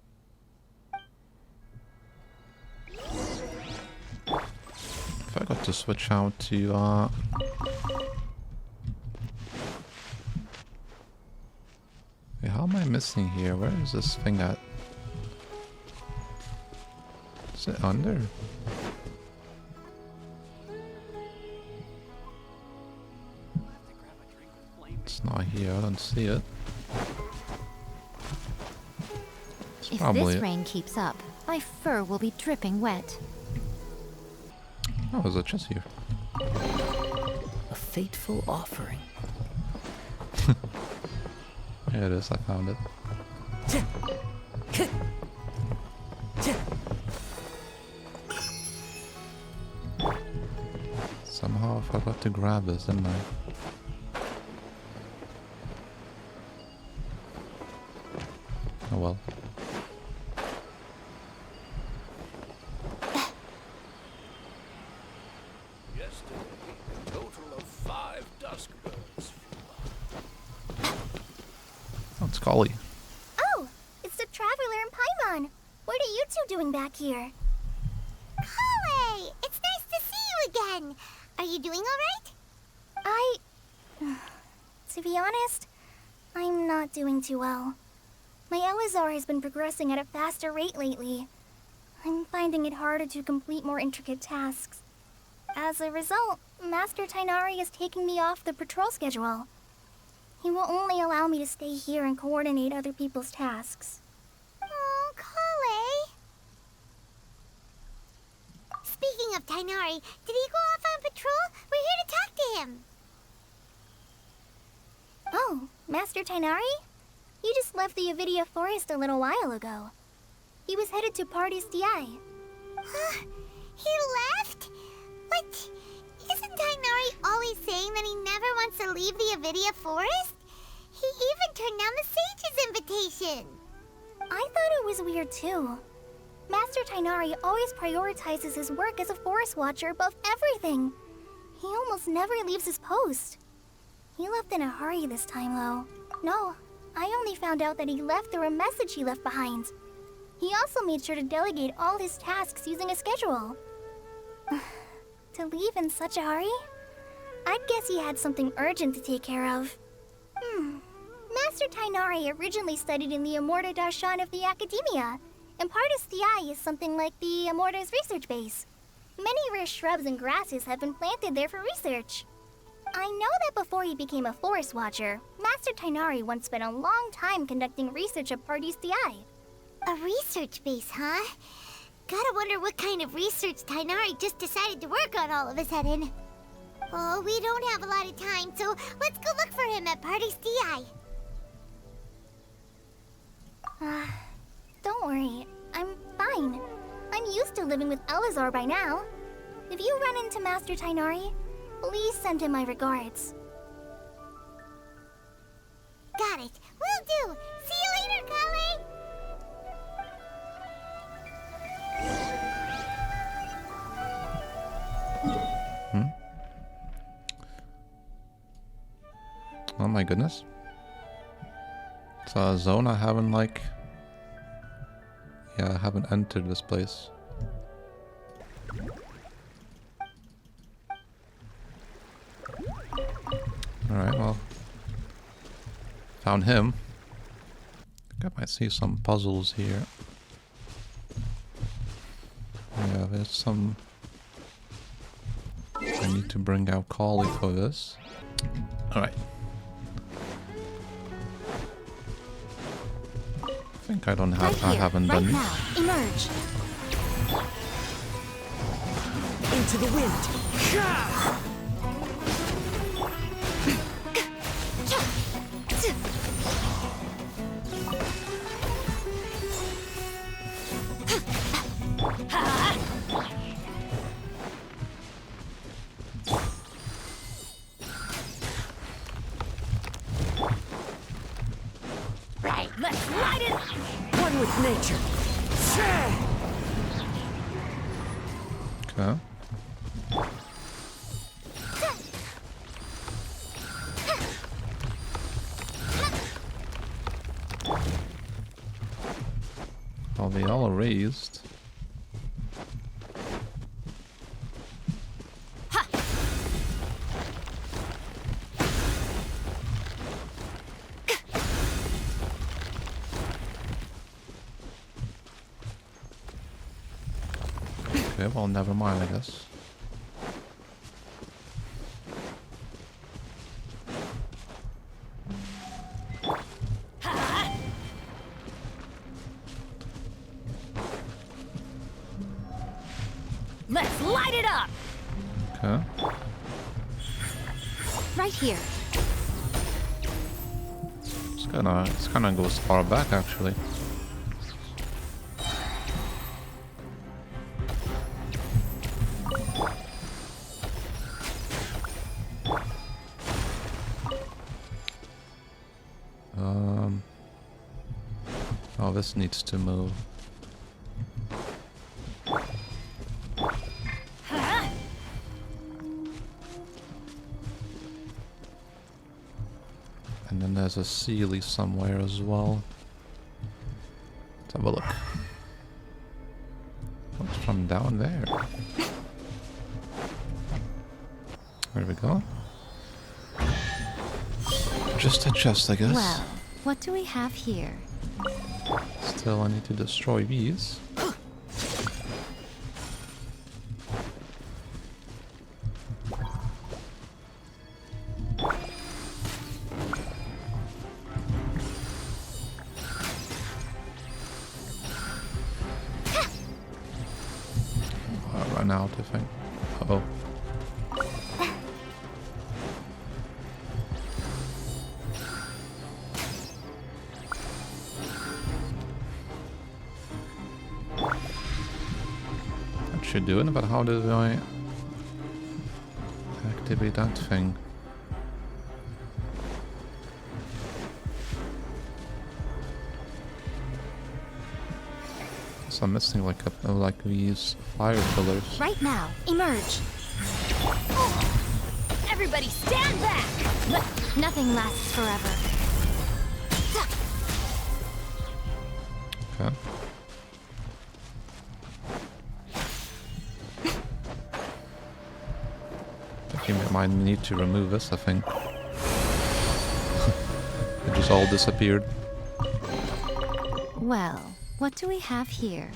If I got to switch out to Wait, how am I missing here? Where is this thing at? Is it under? It's not here, I don't see it. It's If probably this rain keeps up, my fur will be dripping wet. Oh, there's a chest here. A fateful offering. Here it is, I found it. Somehow I forgot to grab this, didn't I? Oh well. Yesterday, a total of 5 dusk birds. Oh, it's Golly. Oh, it's the Traveler and Paimon. What are you two doing back here? Kale, it's nice to see you again. Are you doing all right? To be honest, I'm not doing too well. My Elazar has been progressing at a faster rate lately. I'm finding it harder to complete more intricate tasks. As a result, Master Tighnari is taking me off the patrol schedule. He will only allow me to stay here and coordinate other people's tasks. Oh, Kale. Speaking of Tighnari, did he go off on patrol? We're here to talk to him. Oh, Master Tighnari? You just left the Avidia Forest a little while ago. He was headed to Party's DI. He left? What? Isn't Tighnari always saying that he never wants to leave the Avidia Forest? He even turned down the Sage's invitation. I thought it was weird too. Master Tighnari always prioritizes his work as a forest watcher above everything. He almost never leaves his post. He left in a hurry this time, though. No, I only found out that he left through a message he left behind. He also made sure to delegate all his tasks using a schedule. To leave in such a hurry? I'd guess he had something urgent to take care of. Master Tighnari originally studied in the Amorta Darshan of the Academia, and Partis DI is something like the Amorta's research base. Many rare shrubs and grasses have been planted there for research. I know that before he became a forest watcher, Master Tighnari once spent a long time conducting research at Partis DI. A research base, huh? Gotta wonder what kind of research Tighnari just decided to work on all of a sudden. Oh, we don't have a lot of time, so let's go look for him at Party's DI. Don't worry, I'm fine. I'm used to living with Elazar by now. If you run into Master Tighnari, please send him my regards. Got it. Will do. See you later, Kale. Oh my goodness. It's a zone I haven't I haven't entered this place. Alright, well. Found him. I think I might see some puzzles here. Yeah, there's some... I need to bring out Kali for this. Alright. I think I don't have... I haven't done it. Now, emerge. Into the wind. Right, let's light it! One with nature. Okay. Well, they all raised. Okay, well, never mind, I guess. Let's light it up! Okay. Right here. It's kinda goes far back, actually. Oh, this needs to move. And then there's a Sealy somewhere as well. Let's have a look. What's from down there? There we go. Just adjust, I guess. Well, what do we have here? Still, I need to destroy these. I run out, I think. Uh-oh. Should do it, but how do I activate that thing? So I'm missing like these fire pillars. Right now, emerge. Everybody stand back! Nothing lasts forever. Okay. You might need to remove this, I think. It just all disappeared. Well, what do we have here?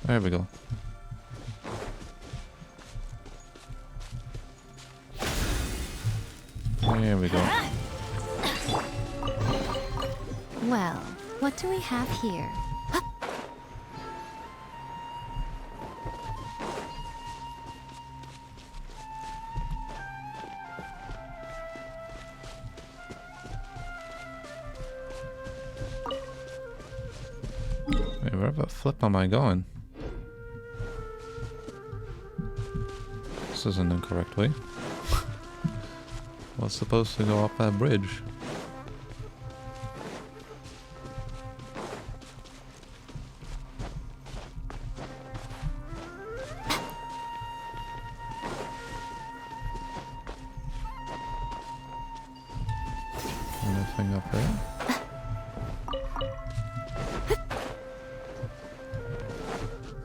There we go. There we go. Well, what do we have here? Wait, where the flip am I going? This isn't the correct way. I was supposed to go up that bridge. Anything up there?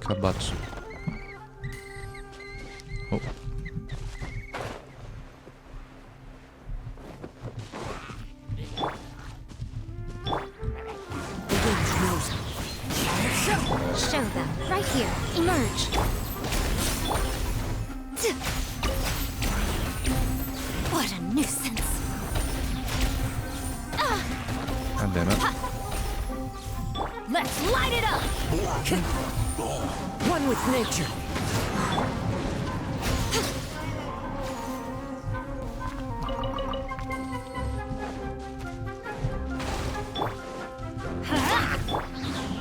Kabatsu. Oh. Show them. Right here. Emerge. What a nuisance. God damn it. Let's light it up! One with nature.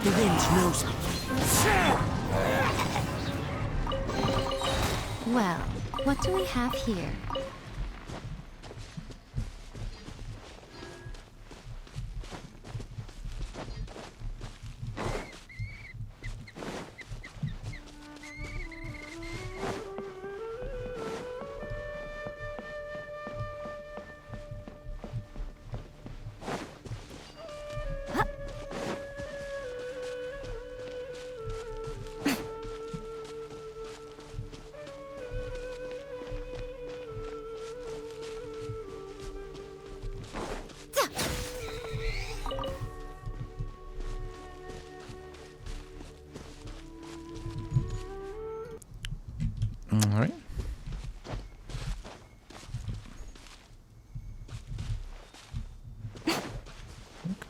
The wind knows me. Well, what do we have here?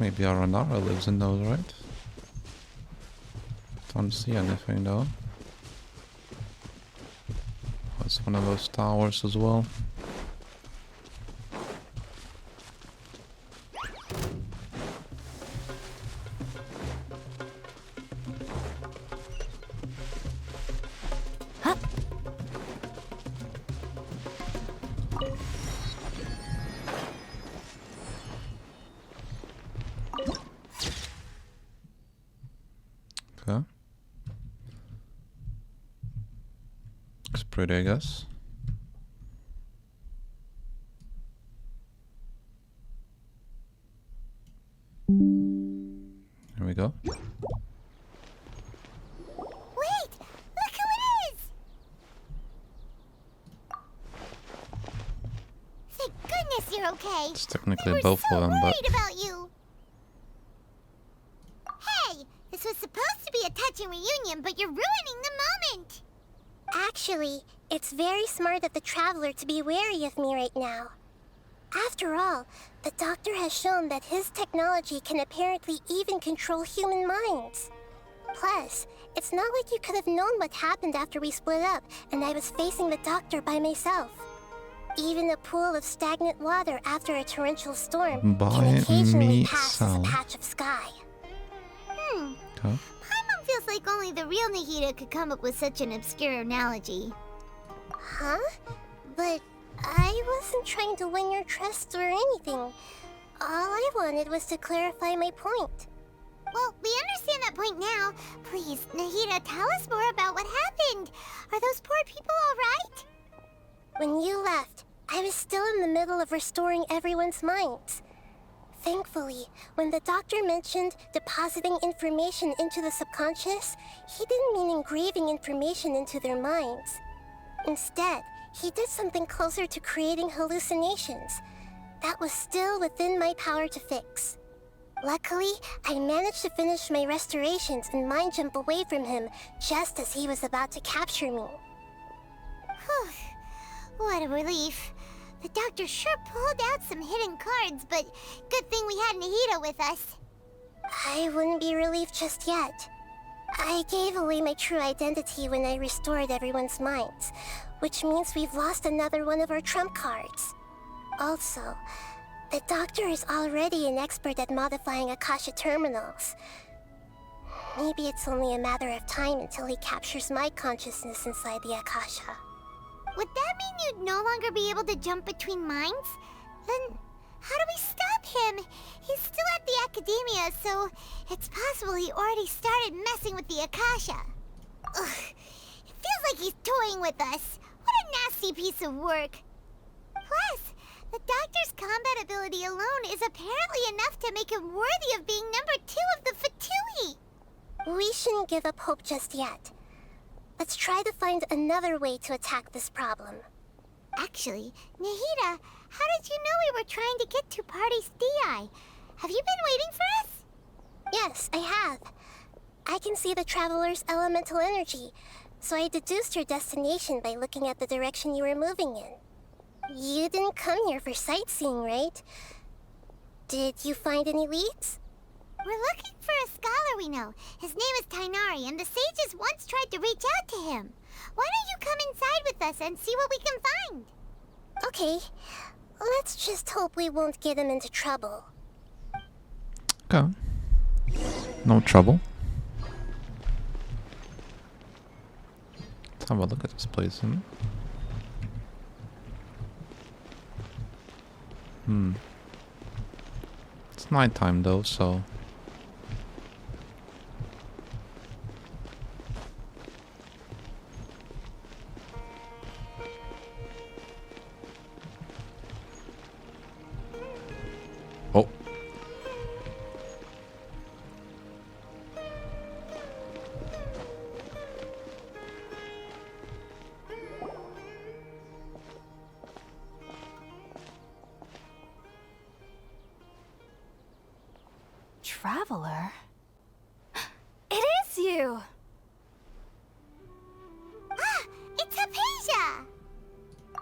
maybe Aranara lives in those, right? Don't see anything though. Oh, it's one of those towers as well. Okay. Looks pretty, I guess. Here we go. Wait! Look who it is! Thank goodness you're okay. It's technically We were both so of them, but worried about you. Hey, this was supposed to be a touching reunion, but you're ruining the moment. Actually, it's very smart of the Traveler to be wary of me right now. After all, the Doctor has shown that his technology can apparently even control human minds. Plus, it's not like you could have known what happened after we split up and I was facing the Doctor by myself. Even a pool of stagnant water after a torrential storm By can occasionally pass as a myself. patch of sky. okay. Paimon feels like only the real Nahida could come up with such an obscure analogy. Huh? But I wasn't trying to win your trust or anything. All I wanted was to clarify my point. Well, we understand that point now. Please, Nahida, tell us more about what happened. Are those poor people all right? When you left, I was still in the middle of restoring everyone's minds. Thankfully, when the Doctor mentioned depositing information into the subconscious, he didn't mean engraving information into their minds. Instead, he did something closer to creating hallucinations. That was still within my power to fix. Luckily, I managed to finish my restorations and mind jump away from him just as he was about to capture me. Whew. What a relief. The Doctor sure pulled out some hidden cards, but good thing we had Nahida with us. I wouldn't be relieved just yet. I gave away my true identity when I restored everyone's minds, which means we've lost another one of our trump cards. Also, the Doctor is already an expert at modifying Akasha terminals. Maybe it's only a matter of time until he captures my consciousness inside the Akasha. Would that mean you'd no longer be able to jump between minds? Then how do we stop him? He's still at the Academia, so it's possible he already started messing with the Akasha. Ugh, it feels like he's toying with us. What a nasty piece of work. Plus, the Doctor's combat ability alone is apparently enough to make him worthy of being number 2 of the Fatui. We shouldn't give up hope just yet. Let's try to find another way to attack this problem. Actually, Nahida, how did you know we were trying to get to Party's DI? Have you been waiting for us? Yes, I have. I can see the Traveler's elemental energy, so I deduced your destination by looking at the direction you were moving in. You didn't come here for sightseeing, right? Did you find any leads? We're looking for a scholar we know. His name is Tainari, and the sages once tried to reach out to him. Why don't you come inside with us and see what we can find? Okay, let's just hope we won't get him into trouble. Okay. No trouble. Let's have a look at this place, huh? It's nighttime though, so... Oh. Traveler? It is you! Ah, it's Hypatia!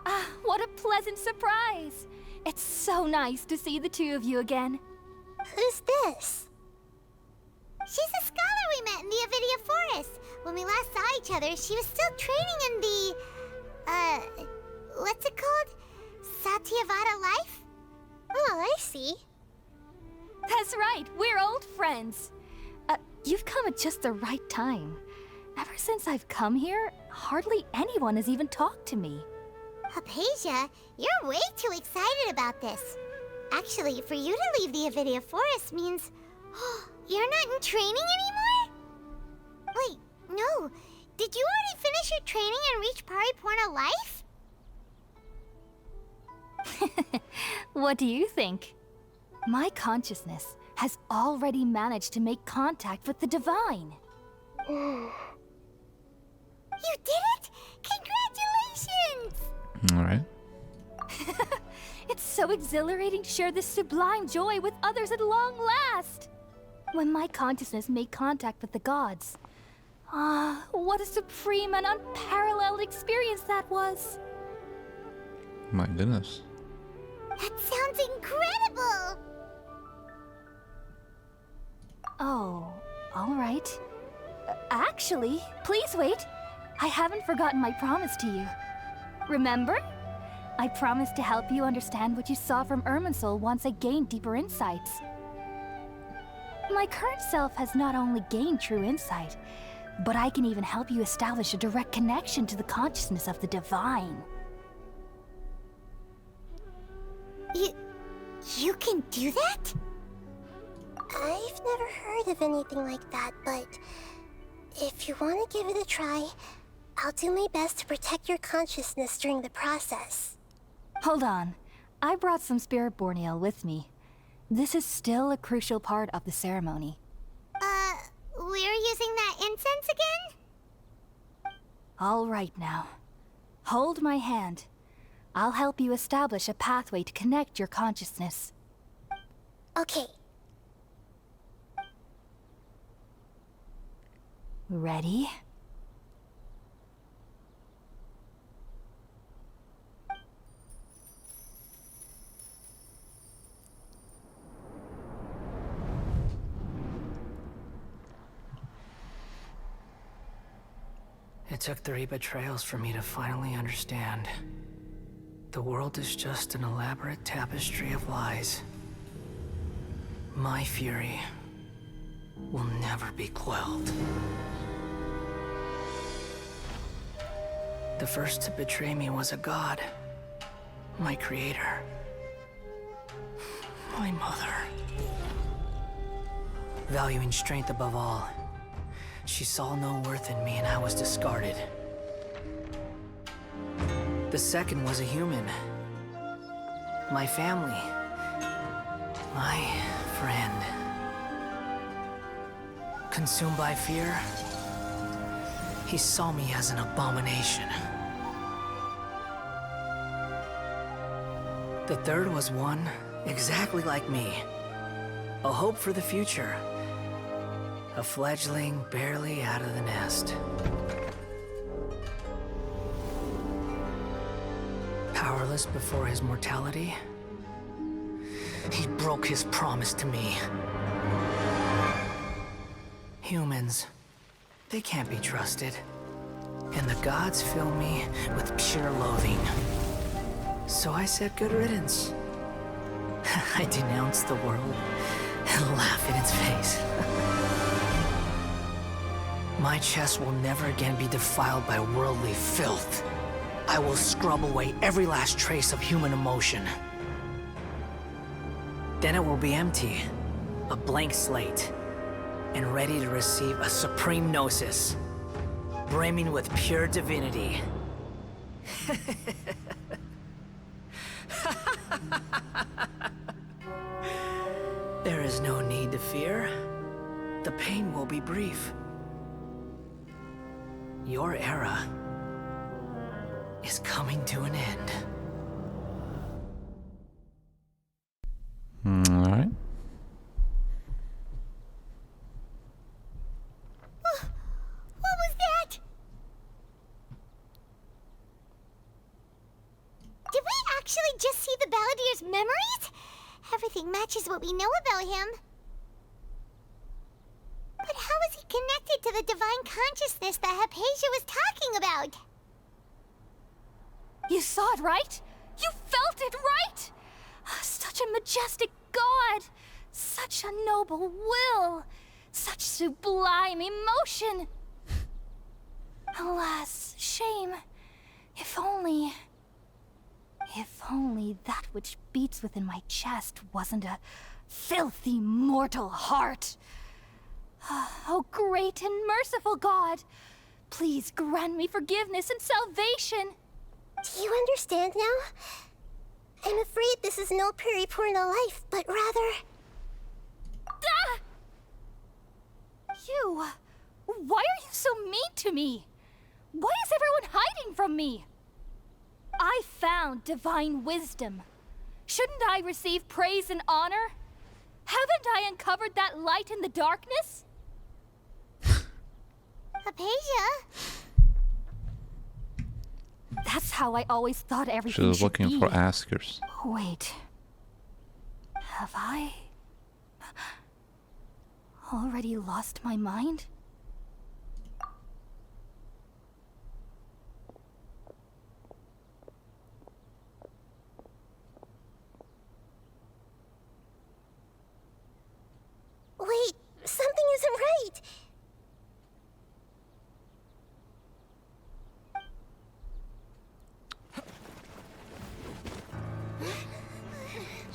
Ah, what a pleasant surprise! It's so nice to see the two of you again. Who's this? She's a scholar we met in the Avidia Forest. When we last saw each other, she was still training in the... what's it called? Satyavada life? Oh, I see. That's right, we're old friends. You've come at just the right time. Ever since I've come here, hardly anyone has even talked to me. Hypatia, you're way too excited about this. Actually, for you to leave the Avidia Forest means... you're not in training anymore? Wait, no. Did you already finish your training and reach Paripurna life? What do you think? My consciousness has already managed to make contact with the divine. You did it! Congratulations! Alright. It's so exhilarating to share this sublime joy with others at long last. When my consciousness made contact with the gods. What a supreme and unparalleled experience that was. My goodness. That sounds incredible! Oh, all right. Actually, please wait. I haven't forgotten my promise to you. Remember? I promised to help you understand what you saw from Irminsul once I gained deeper insights. My current self has not only gained true insight, but I can even help you establish a direct connection to the consciousness of the divine. You can do that? I've never heard of anything like that, but if you want to give it a try, I'll do my best to protect your consciousness during the process. Hold on. I brought some spirit borneal with me. This is still a crucial part of the ceremony. We're using that incense again? All right now. Hold my hand. I'll help you establish a pathway to connect your consciousness. Okay. Ready? It took 3 betrayals for me to finally understand. The world is just an elaborate tapestry of lies. My fury will never be quelled. The first to betray me was a god. My creator. My mother. Valuing strength above all, she saw no worth in me and I was discarded. The second was a human. My family. My friend. Consumed by fear, he saw me as an abomination. The third was one exactly like me. A hope for the future. A fledgling barely out of the nest. Powerless before his mortality, he broke his promise to me. Humans, they can't be trusted. And the gods fill me with pure loathing. So I said good riddance. I denounced the world and laugh in its face. My chest will never again be defiled by worldly filth. I will scrub away every last trace of human emotion. Then it will be empty, a blank slate, and ready to receive a supreme gnosis, brimming with pure divinity. There is no need to fear. The pain will be brief. Your era is coming to an end. Alright. What was that? Did we actually just see the Balladier's memories? Everything matches what we know about him. But how is he connected to the divine consciousness that Hypatia was talking about? You saw it, right? You felt it, right? Such a majestic god! Such a noble will! Such sublime emotion! Alas, shame. If only that which beats within my chest wasn't a filthy mortal heart. Oh, great and merciful God! Please grant me forgiveness and salvation! Do you understand now? I'm afraid this is no Puripurna life, but rather... Ah! You... Why are you so mean to me? Why is everyone hiding from me? I found divine wisdom. Shouldn't I receive praise and honor? Haven't I uncovered that light in the darkness? Hypatia? That's how I always thought She everything was should looking be. for askers. Wait. Have I... already lost my mind? Wait, something isn't right.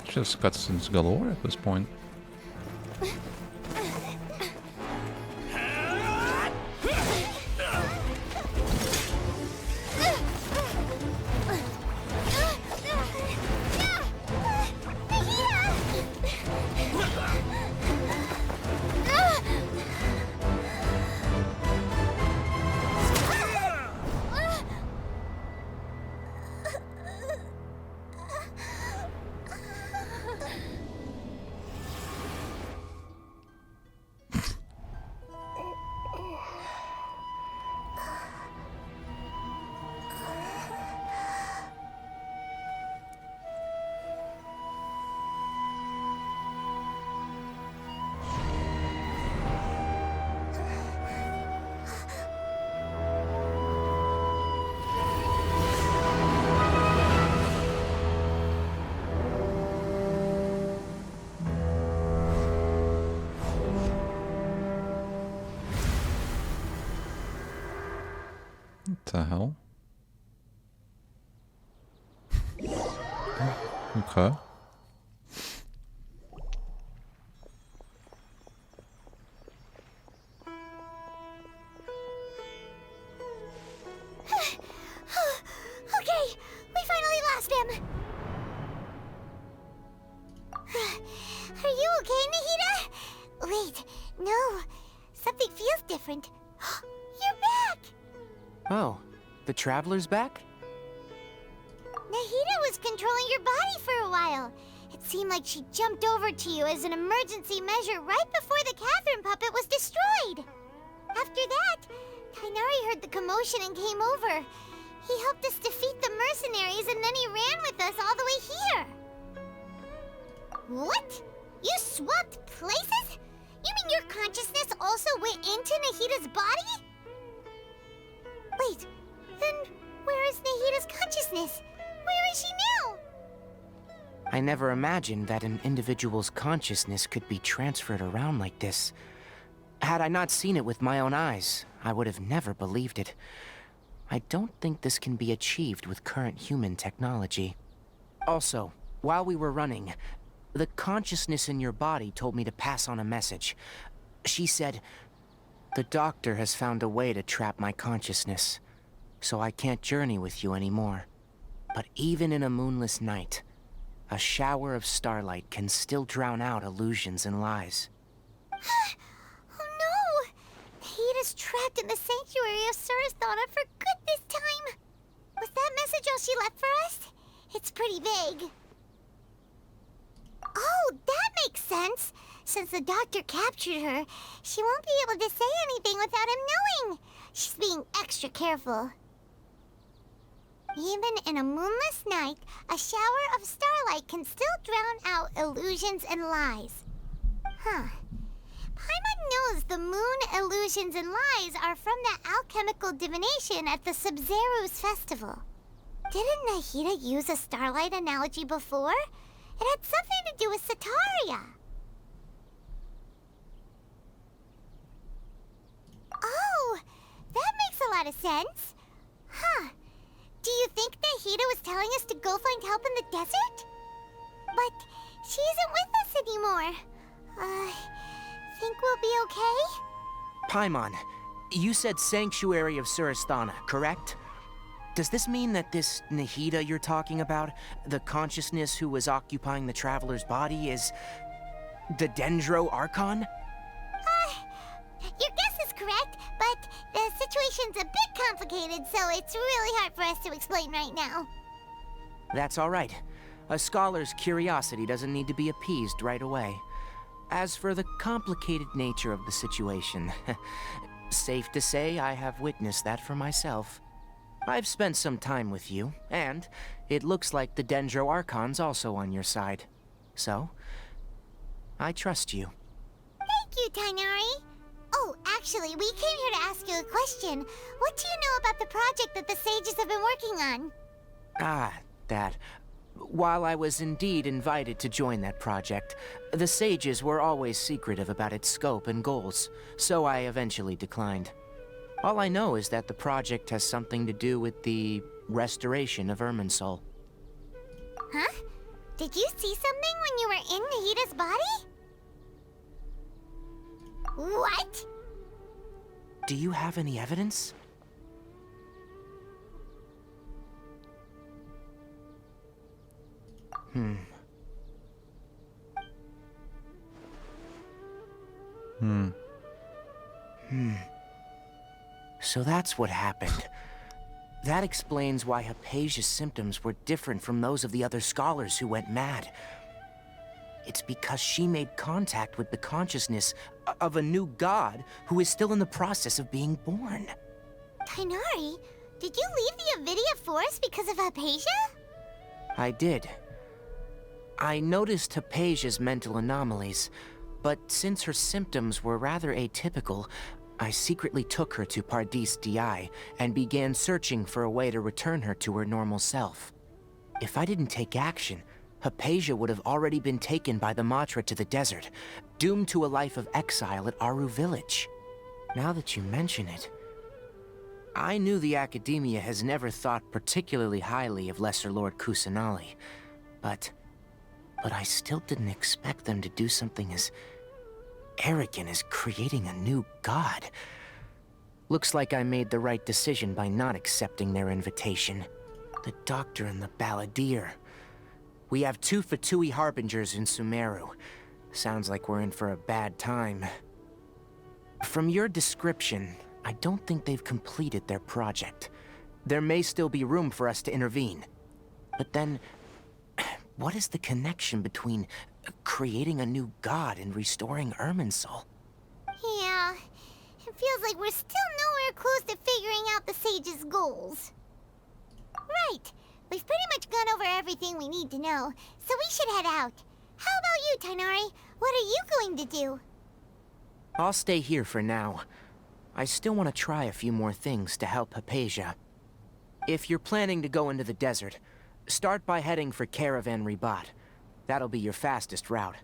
Just cutscenes galore at this point. What the hell? Okay. Okay, we finally lost him. Are you okay, Nahida? Wait, no. Something feels different. You're back! Oh, the Traveler's back? Nahida was controlling your body for a while. It seemed like she jumped over to you as an emergency measure right before the Catherine puppet was destroyed. After that, Kainari heard the commotion and came over. He helped us defeat the mercenaries and then he ran with us all the way here. What? You swapped places? You mean your consciousness also went into Nahida's body? Wait, then where is Nahida's consciousness? Where is she now? I never imagined that an individual's consciousness could be transferred around like this. Had I not seen it with my own eyes, I would have never believed it. I don't think this can be achieved with current human technology. Also, while we were running, the consciousness in your body told me to pass on a message. She said, "The doctor has found a way to trap my consciousness, so I can't journey with you anymore. But even in a moonless night, a shower of starlight can still drown out illusions and lies." Oh no! Nahida's trapped in the sanctuary of Surathana for good this time. Was that message all she left for us? It's pretty vague. Oh, that makes sense. Since the doctor captured her, she won't be able to say anything without him knowing. She's being extra careful. Even in a moonless night, a shower of starlight can still drown out illusions and lies. Huh. Paimon knows the moon, illusions, and lies are from the alchemical divination at the Sub-Zero's festival. Didn't Nahida use a starlight analogy before? It had something to do with Sataria. Oh, that makes a lot of sense. Huh. Do you think Nahida was telling us to go find help in the desert? But she isn't with us anymore. Think we'll be okay? Paimon, you said Sanctuary of Surasthana, correct? Does this mean that this Nahida you're talking about, the consciousness who was occupying the traveler's body, is the Dendro Archon? Your guess is correct, but the situation's a bit complicated, so it's really hard for us to explain right now. That's all right. A scholar's curiosity doesn't need to be appeased right away. As for the complicated nature of the situation, safe to say I have witnessed that for myself. I've spent some time with you, and it looks like the Dendro Archon's also on your side. So, I trust you. Thank you, Tainari. Oh, actually, we came here to ask you a question. What do you know about the project that the sages have been working on? That. While I was indeed invited to join that project, the sages were always secretive about its scope and goals, so I eventually declined. All I know is that the project has something to do with the restoration of Irminsul. Huh? Did you see something when you were in Nahida's body? What? Do you have any evidence? So that's what happened. That explains why Hypatia's symptoms were different from those of the other scholars who went mad. It's because she made contact with the consciousness of a new god who is still in the process of being born. Tainari, did you leave the Avidia Forest because of Hypatia? I did. I noticed Hypatia's mental anomalies, but since her symptoms were rather atypical, I secretly took her to Pardis Di and began searching for a way to return her to her normal self. If I didn't take action, Hypatia would have already been taken by the Matra to the desert, doomed to a life of exile at Aru Village. Now that you mention it, I knew the Academia has never thought particularly highly of Lesser Lord Kusanali, but I still didn't expect them to do something as arrogant as creating a new god. Looks like I made the right decision by not accepting their invitation. The Doctor and the Balladeer. We have 2 Fatui Harbingers in Sumeru. Sounds like we're in for a bad time. From your description, I don't think they've completed their project. There may still be room for us to intervene. But then, what is the connection between creating a new god and restoring Irminsul? Yeah, it feels like we're still nowhere close to figuring out the sage's goals. Right, we've pretty much gone over everything we need to know, so we should head out. How about you, Tainari? What are you going to do? I'll stay here for now. I still want to try a few more things to help Hypatia. If you're planning to go into the desert, start by heading for Caravan Ribat. That'll be your fastest route.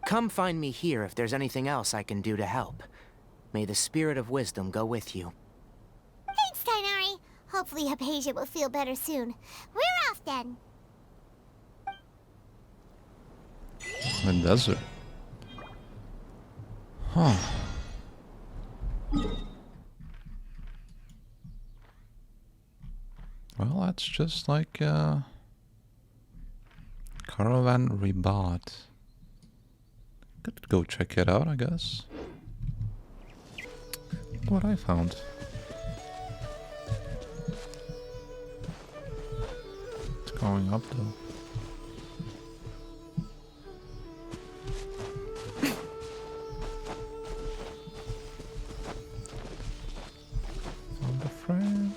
Come find me here if there's anything else I can do to help. May the spirit of wisdom go with you. Thanks, Tainari. Hopefully Hypatia will feel better soon. We're off then. The desert. Huh. Well, that's just like Caravan Ribat. Could go check it out, I guess. Look what I found. It's going up though. Found a friend.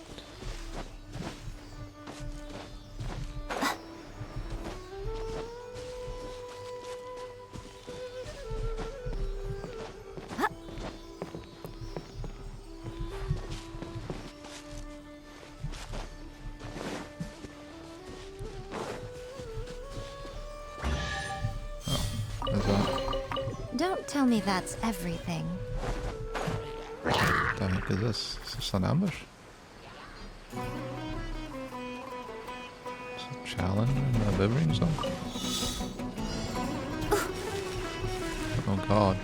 Is that... Don't tell me that's everything. What the heck is this? Is this an ambush? Is it a challenge in the Bivering Zone? Oh god.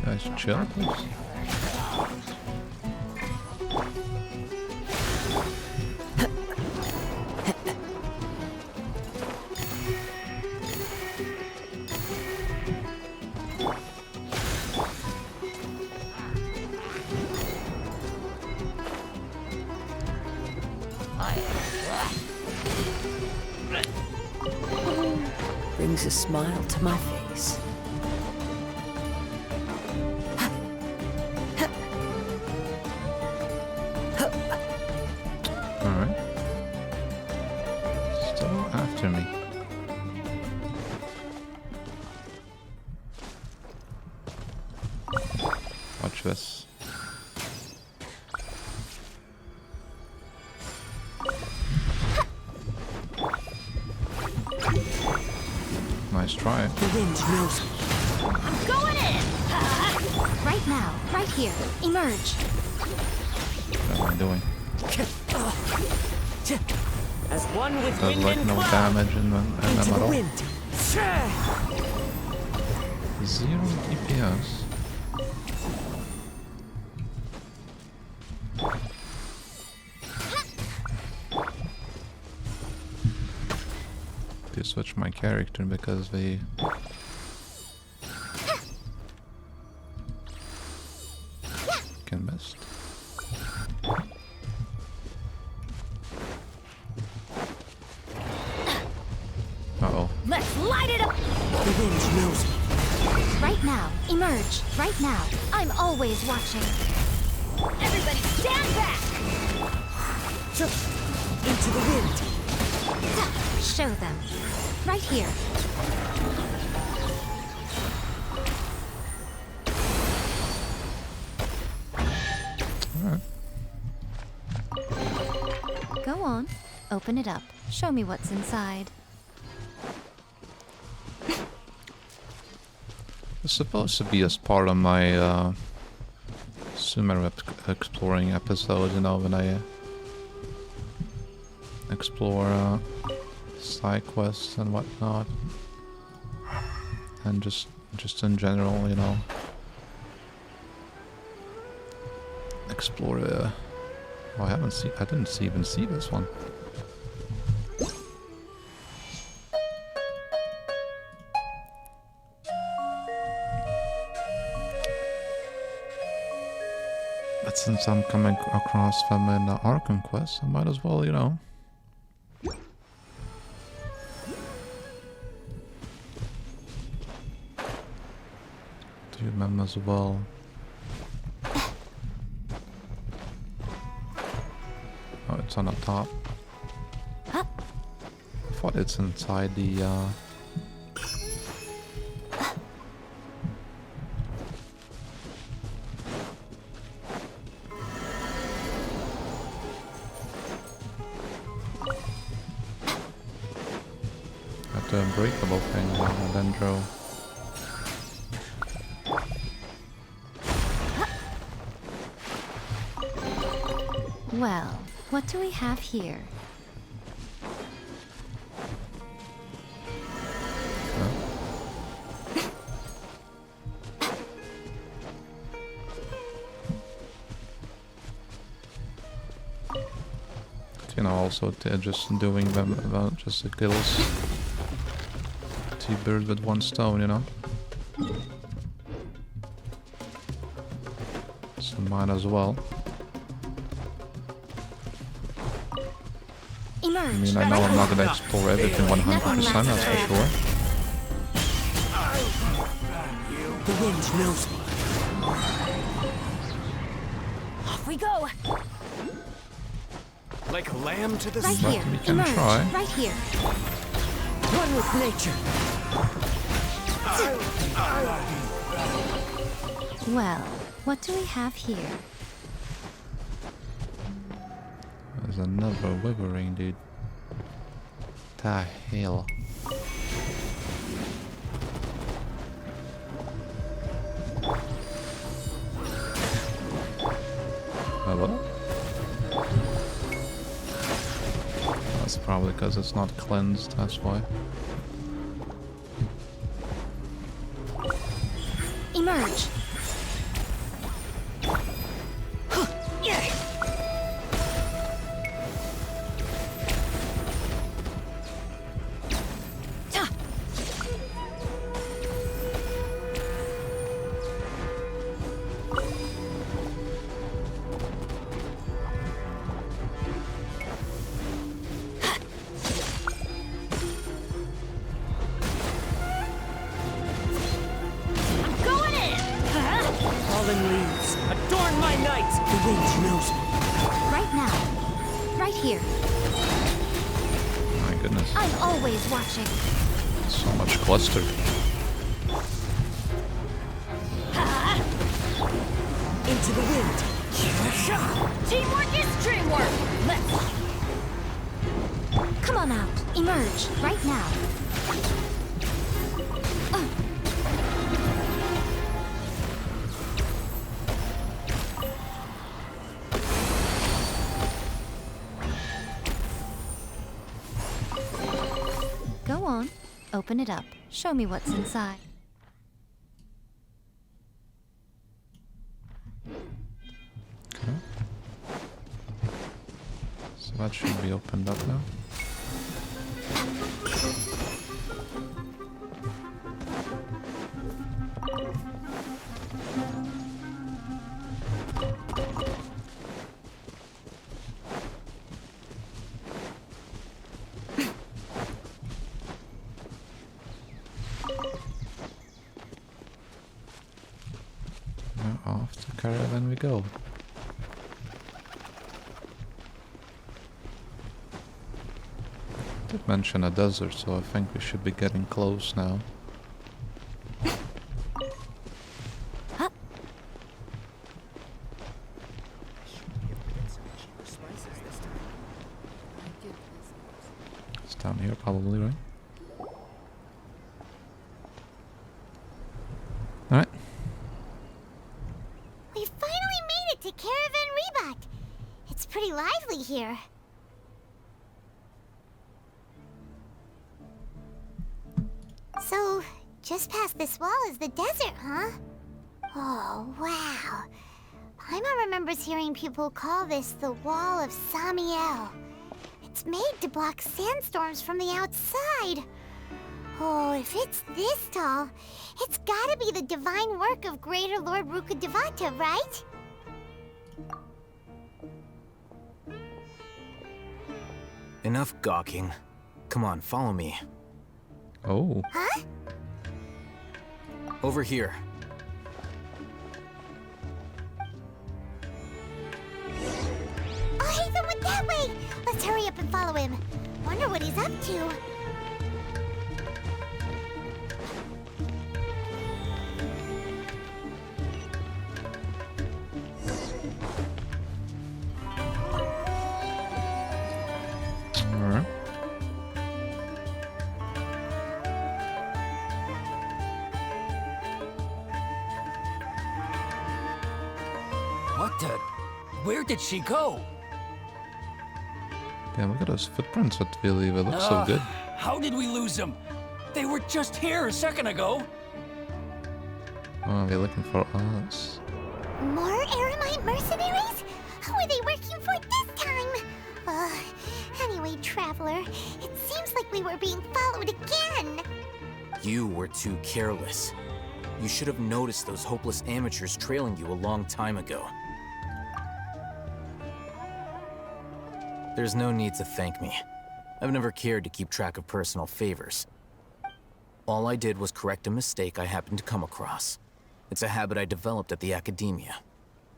Guys, chill, please. Brings a smile to my face. Alright. Still after me. Watch this. Nice try. The wind knows me. I'm going in! Right now, right here. Emerge. What am I doing? As one with Does wind like and no cloud. damage in them at all. Wind. 0 DPS. To switch my character because they can miss. Uh-oh. Let's light it up! The wind knows me. Right now. Emerge. Right now. I'm always watching. Everybody stand back! Into the wind. Show them. Right here. Alright. Go on. Open it up. Show me what's inside. It's supposed to be as part of my Sumer exploring episode, you know, when I explore side quests and whatnot, and just in general, you know, explore. Oh, I didn't even see this one. But since I'm coming across them in Archon Quests, I might as well, you know. Do them as well. Oh, it's on the top. I thought it's inside the the unbreakable thing and then draw. Well, what do we have here? You know, also just doing them just the kills. Two birds with one stone, you know. So might as well. Emerge. I mean, I know I'm not gonna explore everything 100%, that's for sure. The wind knows me. Off we go! Like a lamb to the Right slaughter. here. We can Emerge. try. Right here. One with nature. Well, What do we have here? There's another wyvern, dude. The hell? Hello? That's probably because it's not cleansed, that's why. Emerge. Fallen leaves, adorn my night! The wind knows me. Right now. Right here. My goodness. I'm always watching. So much cluster. Into the wind. Teamwork is dreamwork! Let's... Come on out. Emerge. Right now. Go on. Open it up. Show me what's inside. Okay. So that should be opened up now. Now off to caravan we go. Did mention a desert, so I think we should be getting close now. It's down here probably, right? Alright. We finally made it to Caravan Reebok. It's pretty lively here. So, just past this wall is the desert, huh? Oh, wow. Paimon remembers hearing people call this the Wall of Samiel. It's made to block sandstorms from the outside. Oh, if it's this tall, it's gotta be the divine work of Greater Lord Rukkhadevata, right? Enough gawking. Come on, follow me. Oh. Huh? Over here. Oh, Hatham went that way! Let's hurry up and follow him. Wonder what he's up to. Alright. What the? Where did she go? Yeah, look at those footprints that we leave. It looks so good. How did we lose them? They were just here a second ago. Oh, they're looking for us. More Aramite mercenaries? Who are they working for this time? Anyway, Traveler, it seems like we were being followed again. You were too careless. You should have noticed those hopeless amateurs trailing you a long time ago. There's no need to thank me. I've never cared to keep track of personal favors. All I did was correct a mistake I happened to come across. It's a habit I developed at the Academia.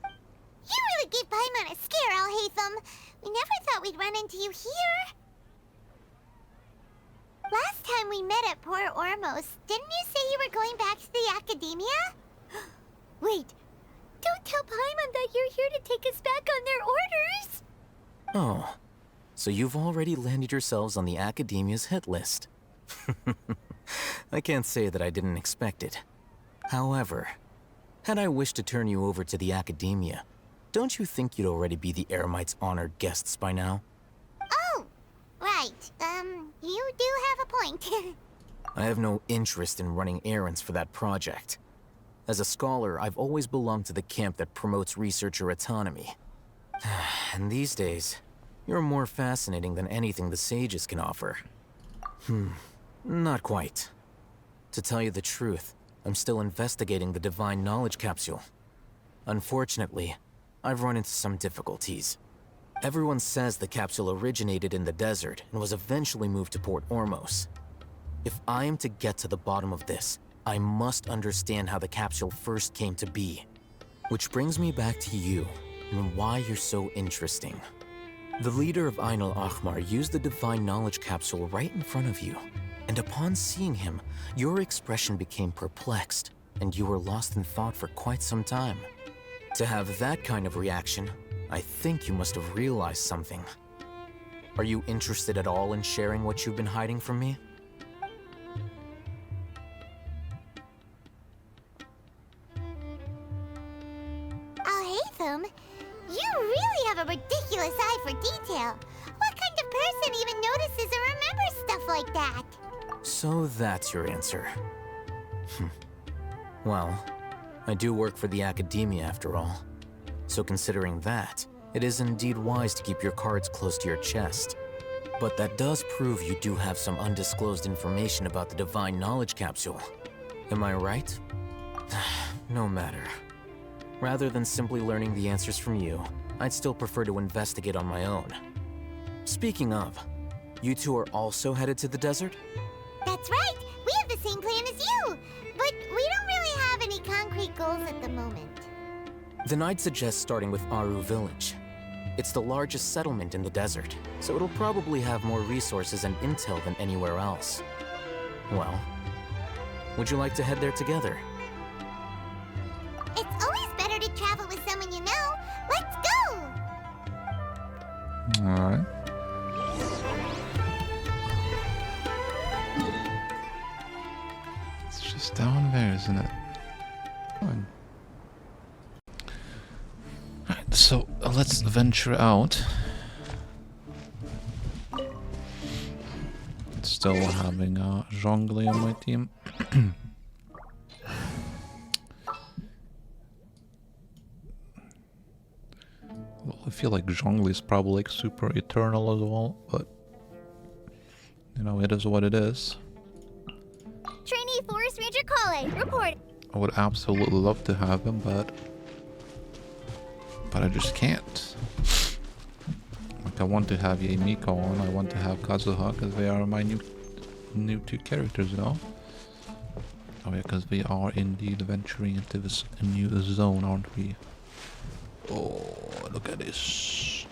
You really gave Paimon a scare, Al-Hatham. We never thought we'd run into you here. Last time we met at Port Ormos, didn't you say you were going back to the Academia? Wait, don't tell Paimon that you're here to take us back on their orders. Oh, so you've already landed yourselves on the Academia's hit list. I can't say that I didn't expect it. However, had I wished to turn you over to the Academia, don't you think you'd already be the Eremites' honored guests by now? Oh, right. You do have a point. I have no interest in running errands for that project. As a scholar, I've always belonged to the camp that promotes researcher autonomy. And these days, you're more fascinating than anything the sages can offer. Not quite. To tell you the truth, I'm still investigating the Divine Knowledge Capsule. Unfortunately, I've run into some difficulties. Everyone says the capsule originated in the desert and was eventually moved to Port Ormos. If I am to get to the bottom of this, I must understand how the capsule first came to be. Which brings me back to you, and why you're so interesting. The leader of Ain al-Ahmar used the Divine Knowledge Capsule right in front of you, and upon seeing him, your expression became perplexed, and you were lost in thought for quite some time. To have that kind of reaction, I think you must have realized something. Are you interested at all in sharing what you've been hiding from me? Alhaitham, you really have a ridiculous eye for detail. What kind of person even notices or remembers stuff like that? So that's your answer. Well, I do work for the Academia after all. So considering that, it is indeed wise to keep your cards close to your chest. But that does prove you do have some undisclosed information about the Divine Knowledge Capsule. Am I right? No matter. Rather than simply learning the answers from you, I'd still prefer to investigate on my own. Speaking of, you two are also headed to the desert? That's right! We have the same plan as you! But we don't really have any concrete goals at the moment. Then I'd suggest starting with Aru Village. It's the largest settlement in the desert, so it'll probably have more resources and intel than anywhere else. Well, would you like to head there together? It's always better to travel with someone you know. Let's go! Alright. It's just down there, isn't it? Fine. Alright, so let's venture out. Still having Zhongli on my team. Well, I feel like Zhongli is probably like super eternal as well, but you know, it is what it is. Trainee Forest Ranger Kale, report. I would absolutely love to have him, but I just can't. Like, I want to have Miko on, I want to have Kazuha, because they are my new two characters, you know? Oh yeah, because we are indeed venturing into this new zone, aren't we? Oh, look at this.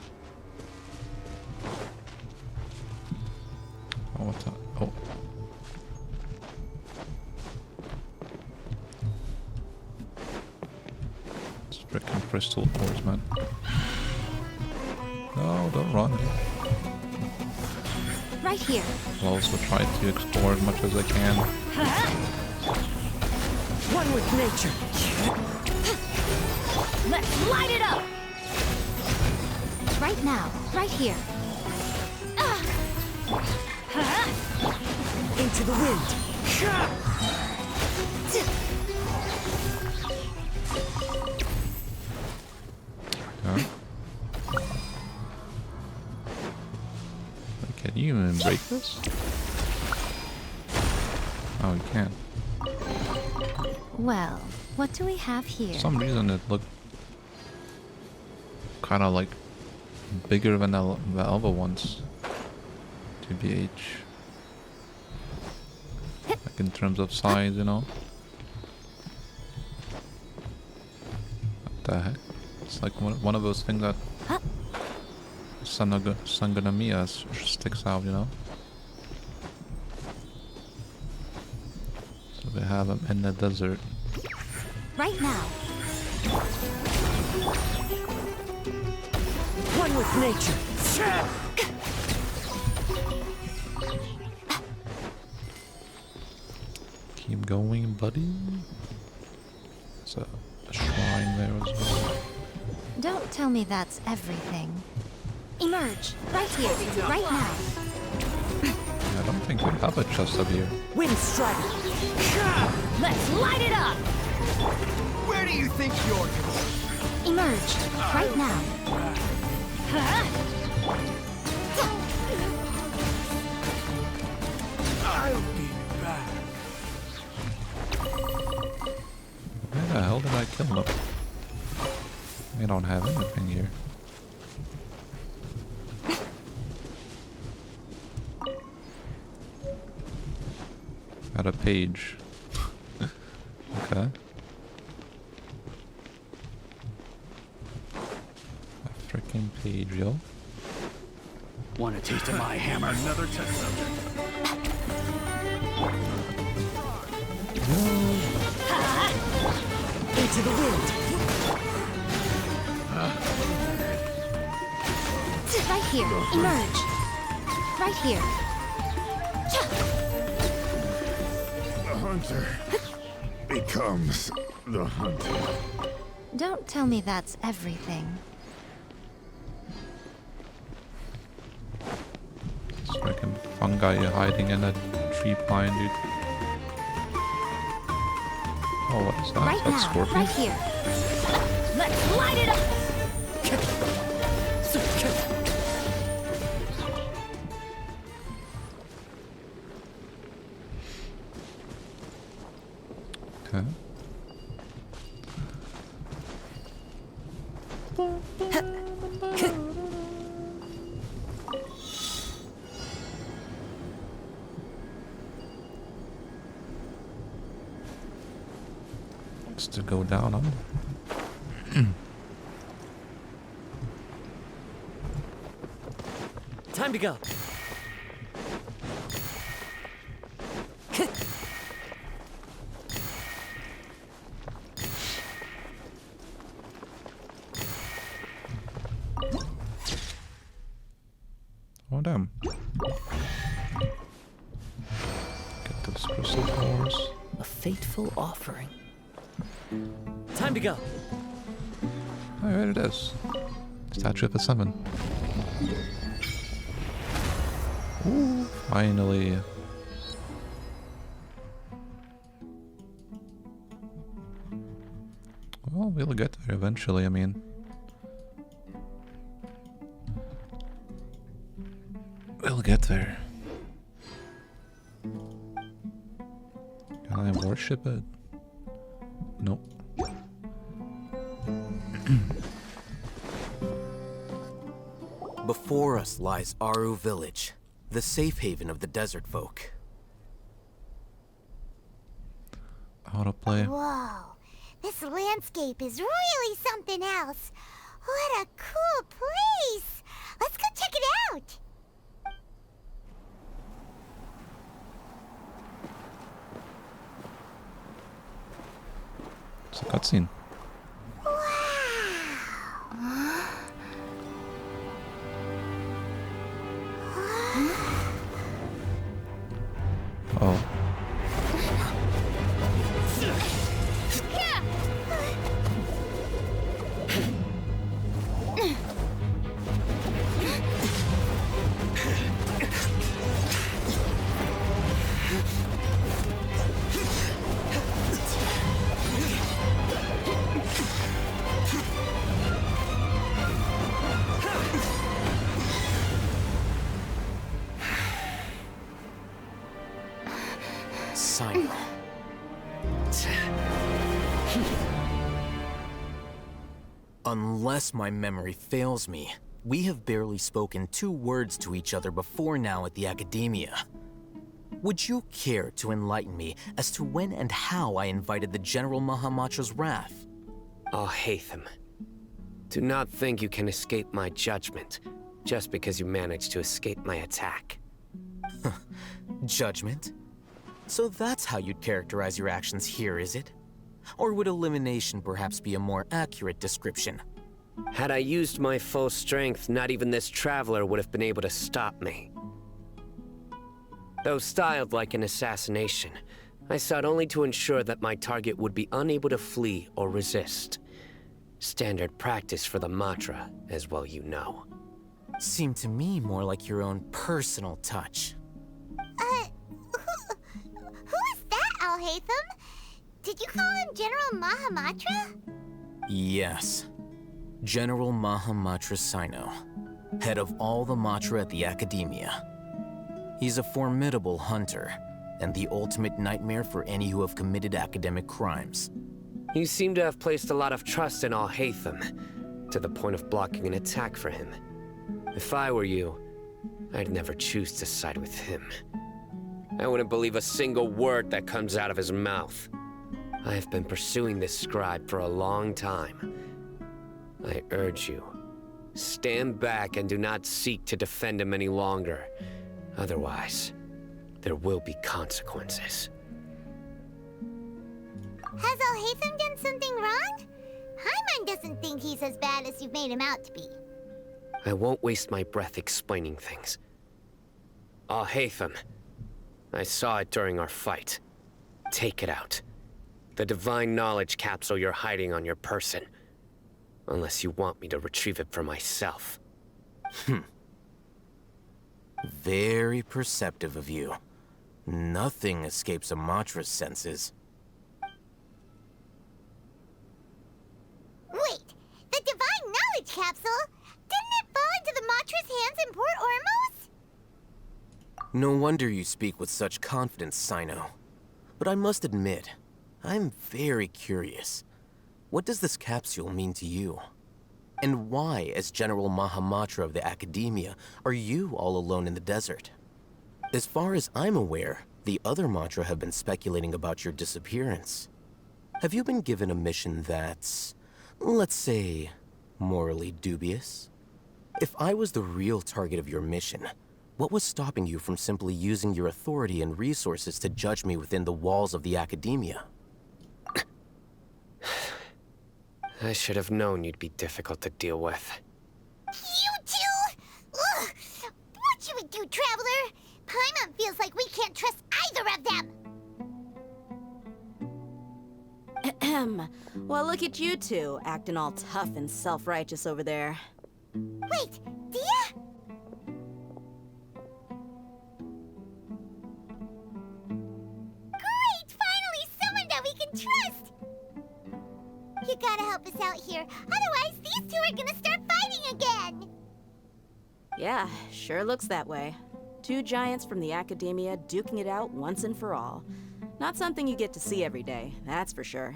Oh, what's that? Oh. It's freaking crystal ores, man. No, don't run. Right here. I'll also try to explore as much as I can. One with nature. Let's light it up! Right now. Right here. Into the wind. Huh? Can you even break this? Oh, you can. Well, what do we have here? For some reason it looked kind of like bigger than the other ones. TBH. Like in terms of size, you know? What the heck? It's like one of those things that Sanganamiya sticks out, you know? So we have them in the desert. Right now. One with nature. Keep going, buddy. There's a shrine there as well. Don't tell me that's everything. Emerge, right here, right now. I don't think we have a chest up here. Wind strike. Let's light it up! Where do you think you're going? Emerge, right now. I'll be back. Where the hell did I kill him? I don't have anything here. Got a page. Okay. A freaking page, yo. Want a taste of my hammer? Another test subject. Into the wind. Right here, emerge. Right here. The hunter becomes the hunted. Don't tell me that's everything. This freaking fungi hiding in a tree pine, dude. Oh, what is that? Right That's now, Scorpion? Right here. Let's light it up! Okay. Looks to go down, huh? Time to go. Oh, damn. Get those crystal cores. A fateful offering. Time to go. Oh, there it is. Statue of the Summon. Ooh, finally. Well, we'll get there eventually, I mean. We'll get there. Can I worship it? Nope. Before us lies Aru Village, the safe haven of the desert folk. How to play? Whoa, this landscape is really something else. What a cool place! Let's go check it out! It's a cutscene. Oh. Simon. Unless my memory fails me, we have barely spoken 2 words to each other before now at the Academia. Would you care to enlighten me as to when and how I invited the General Mahamatra's wrath? Oh, Hatham. Do not think you can escape my judgment, just because you managed to escape my attack. Judgment? So that's how you'd characterize your actions here, is it? Or would elimination perhaps be a more accurate description? Had I used my full strength, not even this traveler would have been able to stop me. Though styled like an assassination, I sought only to ensure that my target would be unable to flee or resist. Standard practice for the Matra, as well you know. Seemed to me more like your own personal touch. Who is that, Alhaitham? Did you call him General Mahamatra? Yes. General Mahamatra Sino, head of all the Matra at the Academia. He's a formidable hunter, and the ultimate nightmare for any who have committed academic crimes. You seem to have placed a lot of trust in Alhaitham, to the point of blocking an attack for him. If I were you, I'd never choose to side with him. I wouldn't believe a single word that comes out of his mouth. I have been pursuing this scribe for a long time. I urge you, stand back and do not seek to defend him any longer. Otherwise, there will be consequences. Has Alhaitham done something wrong? Paimon doesn't think he's as bad as you've made him out to be. I won't waste my breath explaining things. Alhaitham, I saw it during our fight. Take it out. The divine knowledge capsule you're hiding on your person. Unless you want me to retrieve it for myself. Very perceptive of you. Nothing escapes a Matra's senses. Wait, the divine knowledge capsule? Didn't it fall into the Matra's hands in Port Ormos? No wonder you speak with such confidence, Sino. But I must admit, I'm very curious. What does this capsule mean to you? And why, as General Mahamatra of the Academia, are you all alone in the desert? As far as I'm aware, the other Matra have been speculating about your disappearance. Have you been given a mission that's, let's say, morally dubious? If I was the real target of your mission, what was stopping you from simply using your authority and resources to judge me within the walls of the Academia? I should have known you'd be difficult to deal with. You two? Ugh! What you would do, Traveler? Paimon feels like we can't trust either of them. Ahem. Well, look at you two, acting all tough and self-righteous over there. Wait, Dia? Great! Finally, someone that we can trust! You gotta help us out here, otherwise these two are gonna start fighting again! Yeah, sure looks that way. Two giants from the Academia duking it out once and for all. Not something you get to see every day, that's for sure.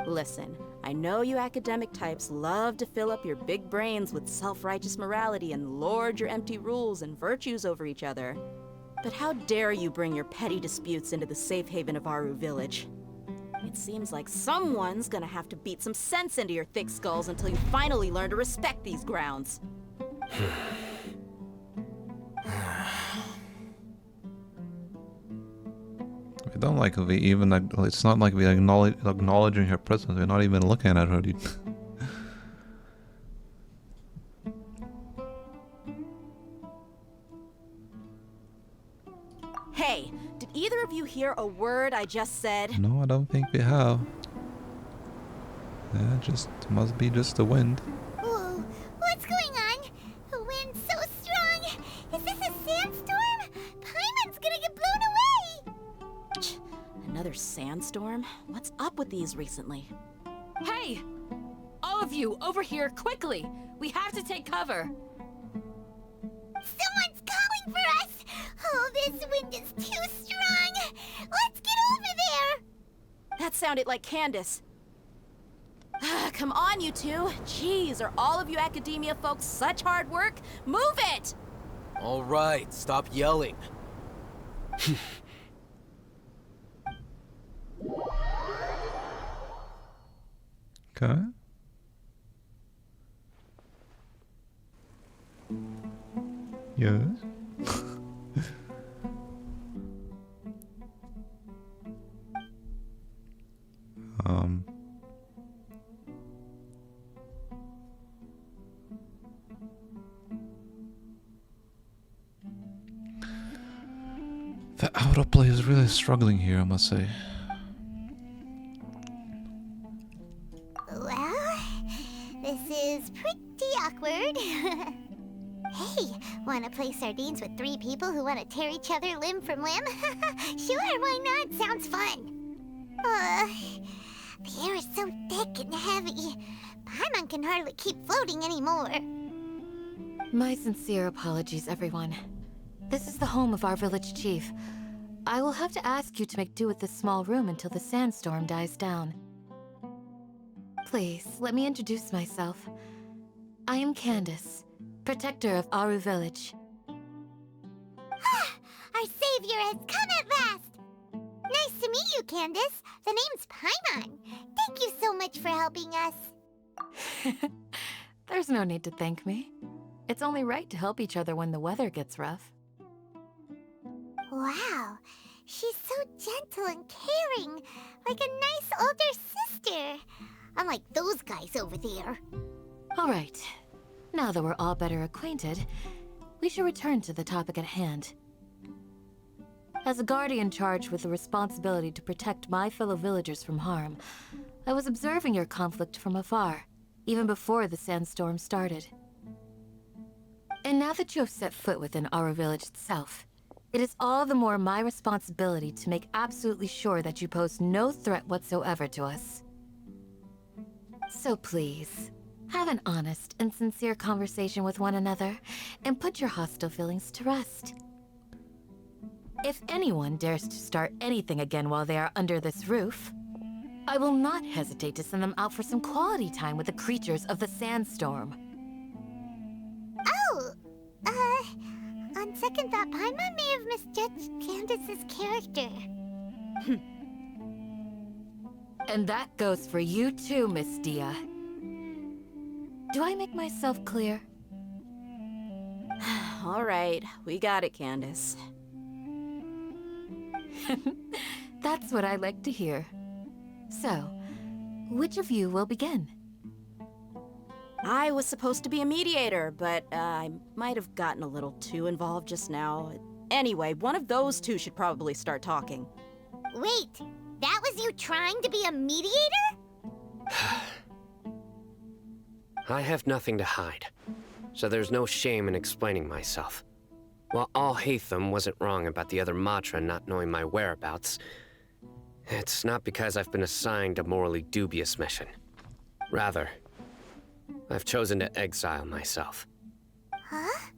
Listen, I know you academic types love to fill up your big brains with self-righteous morality and lord your empty rules and virtues over each other. But how dare you bring your petty disputes into the safe haven of Aru Village? It seems like someone's gonna have to beat some sense into your thick skulls until you finally learn to respect these grounds. I don't like we even. It's not like we acknowledging her presence. We're not even looking at her, dude. Hey, did either of you hear a word I just said? No, I don't think we have. Yeah, just must be just the wind. Whoa, what's going on? The wind's so strong! Is this a sandstorm? Paimon's gonna get blown away! Another sandstorm? What's up with these recently? Hey! All of you, over here, quickly! We have to take cover! Someone's calling for us! Oh, this wind is too strong! Let's get over there! That sounded like Candace. Come on, you two. Jeez, are all of you Academia folks such hard work? Move it! All right, stop yelling. Okay. Yes. autoplay is really struggling here, I must say. Well, this is pretty awkward. Hey, wanna play sardines with 3 people who wanna tear each other limb from limb? Sure, why not? Sounds fun. The air is so thick and heavy. Paimon can hardly keep floating anymore. My sincere apologies, everyone. This is the home of our village chief. I will have to ask you to make do with this small room until the sandstorm dies down. Please, let me introduce myself. I am Candace, protector of Aru Village. Our savior has come at last! Nice to meet you, Candace. The name's Paimon. Thank you so much for helping us. There's no need to thank me. It's only right to help each other when the weather gets rough. Wow, she's so gentle and caring, like a nice older sister. Unlike those guys over there. All right. Now that we're all better acquainted, we should return to the topic at hand. As a guardian charged with the responsibility to protect my fellow villagers from harm, I was observing your conflict from afar, even before the sandstorm started. And now that you have set foot within Aru Village itself, it is all the more my responsibility to make absolutely sure that you pose no threat whatsoever to us. So please, have an honest and sincere conversation with one another, and put your hostile feelings to rest. If anyone dares to start anything again while they are under this roof, I will not hesitate to send them out for some quality time with the creatures of the sandstorm. Oh, on second thought, Paimon may have misjudged Candace's character. And that goes for you too, Miss Dia. Do I make myself clear? All right, we got it, Candace. That's what I like to hear. So, which of you will begin? I was supposed to be a mediator, but I might have gotten a little too involved just now. Anyway, one of those two should probably start talking. Wait, that was you trying to be a mediator? I have nothing to hide, so there's no shame in explaining myself. While Al-Haytham wasn't wrong about the other Matra not knowing my whereabouts, it's not because I've been assigned a morally dubious mission. Rather, I've chosen to exile myself. Huh?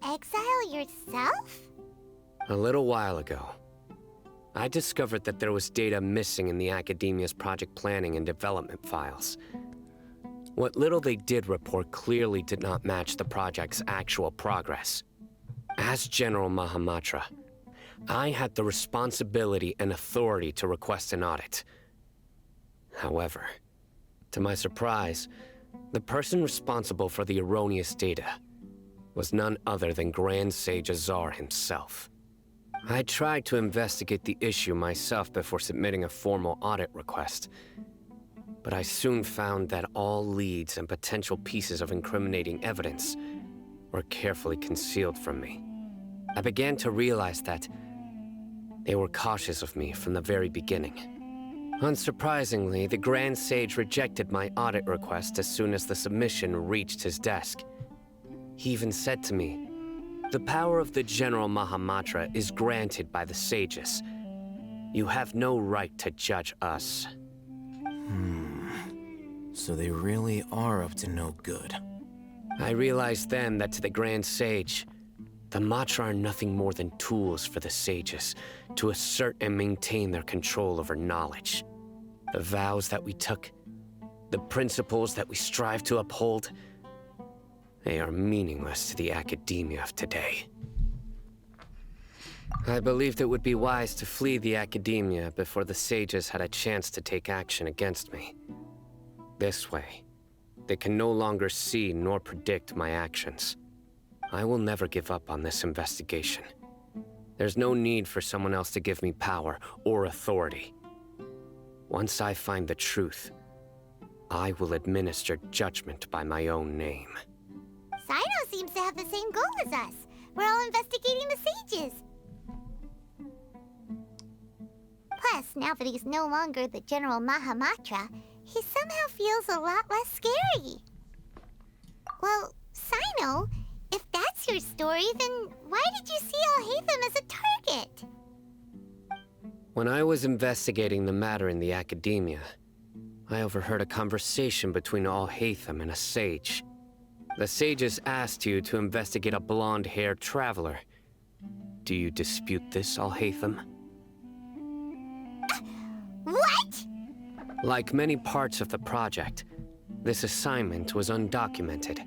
Exile yourself? A little while ago, I discovered that there was data missing in the Academia's project planning and development files. What little they did report clearly did not match the project's actual progress. As General Mahamatra, I had the responsibility and authority to request an audit. However, to my surprise, the person responsible for the erroneous data was none other than Grand Sage Azar himself. I tried to investigate the issue myself before submitting a formal audit request, but I soon found that all leads and potential pieces of incriminating evidence were carefully concealed from me. I began to realize that they were cautious of me from the very beginning. Unsurprisingly, the Grand Sage rejected my audit request as soon as the submission reached his desk. He even said to me, "The power of the General Mahamatra is granted by the sages. You have no right to judge us." So they really are up to no good. I realized then that to the Grand Sage, the Matra are nothing more than tools for the sages to assert and maintain their control over knowledge. The vows that we took, the principles that we strive to uphold, they are meaningless to the academia of today. I believed it would be wise to flee the academia before the sages had a chance to take action against me. This way, they can no longer see nor predict my actions. I will never give up on this investigation. There's no need for someone else to give me power or authority. Once I find the truth, I will administer judgment by my own name. Cyno seems to have the same goal as us. We're all investigating the sages. Plus, now that he's no longer the General Mahamatra, he somehow feels a lot less scary. Well, Sino, if that's your story, then why did you see Alhaitham as a target? When I was investigating the matter in the academia, I overheard a conversation between Alhaitham and a sage. The sages asked you to investigate a blonde-haired traveler. Do you dispute this, Alhaitham? What? Like many parts of the project, this assignment was undocumented.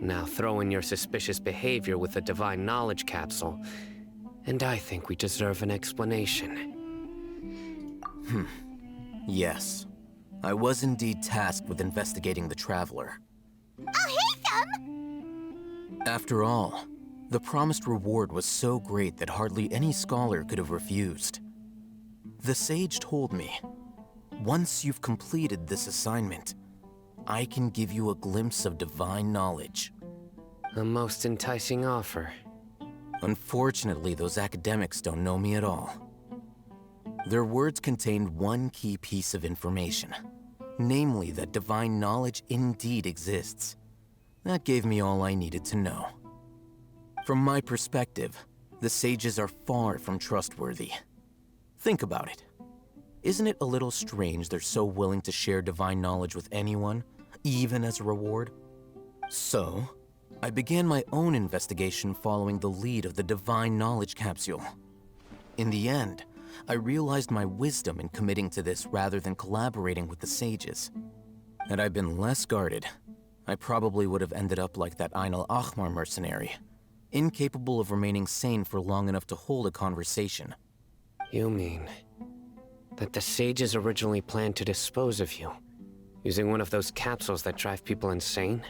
Now throw in your suspicious behavior with the Divine Knowledge Capsule, and I think we deserve an explanation. Yes. I was indeed tasked with investigating the Traveler. Alhaitham! After all, the promised reward was so great that hardly any scholar could have refused. The sage told me, once you've completed this assignment, I can give you a glimpse of divine knowledge. A most enticing offer. Unfortunately, those academics don't know me at all. Their words contained one key piece of information, namely that divine knowledge indeed exists. That gave me all I needed to know. From my perspective, the sages are far from trustworthy. Think about it. Isn't it a little strange they're so willing to share divine knowledge with anyone, even as a reward? So, I began my own investigation following the lead of the Divine Knowledge Capsule. In the end, I realized my wisdom in committing to this rather than collaborating with the sages. Had I been less guarded, I probably would have ended up like that Ain al-Ahmar mercenary, incapable of remaining sane for long enough to hold a conversation. You mean that the sages originally planned to dispose of you, using one of those capsules that drive people insane?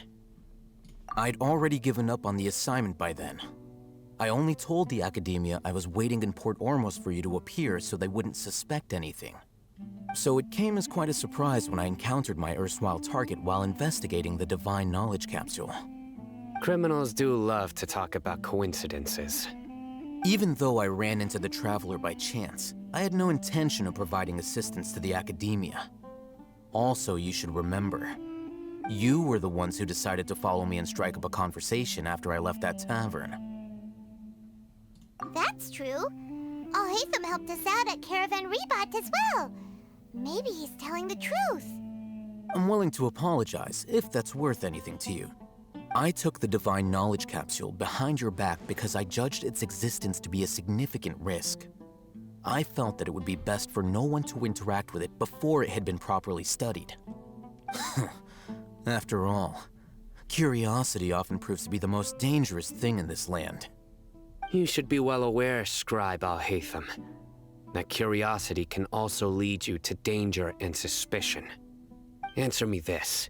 I'd already given up on the assignment by then. I only told the Academia I was waiting in Port Ormos for you to appear so they wouldn't suspect anything. So it came as quite a surprise when I encountered my erstwhile target while investigating the Divine Knowledge Capsule. Criminals do love to talk about coincidences. Even though I ran into the Traveler by chance, I had no intention of providing assistance to the Academia. Also, you should remember, you were the ones who decided to follow me and strike up a conversation after I left that tavern. That's true. Alhaitham helped us out at Caravan Rebat as well. Maybe he's telling the truth. I'm willing to apologize, if that's worth anything to you. I took the Divine Knowledge Capsule behind your back because I judged its existence to be a significant risk. I felt that it would be best for no one to interact with it before it had been properly studied. After all, curiosity often proves to be the most dangerous thing in this land. You should be well aware, Scribe Alhaitham, that curiosity can also lead you to danger and suspicion. Answer me this.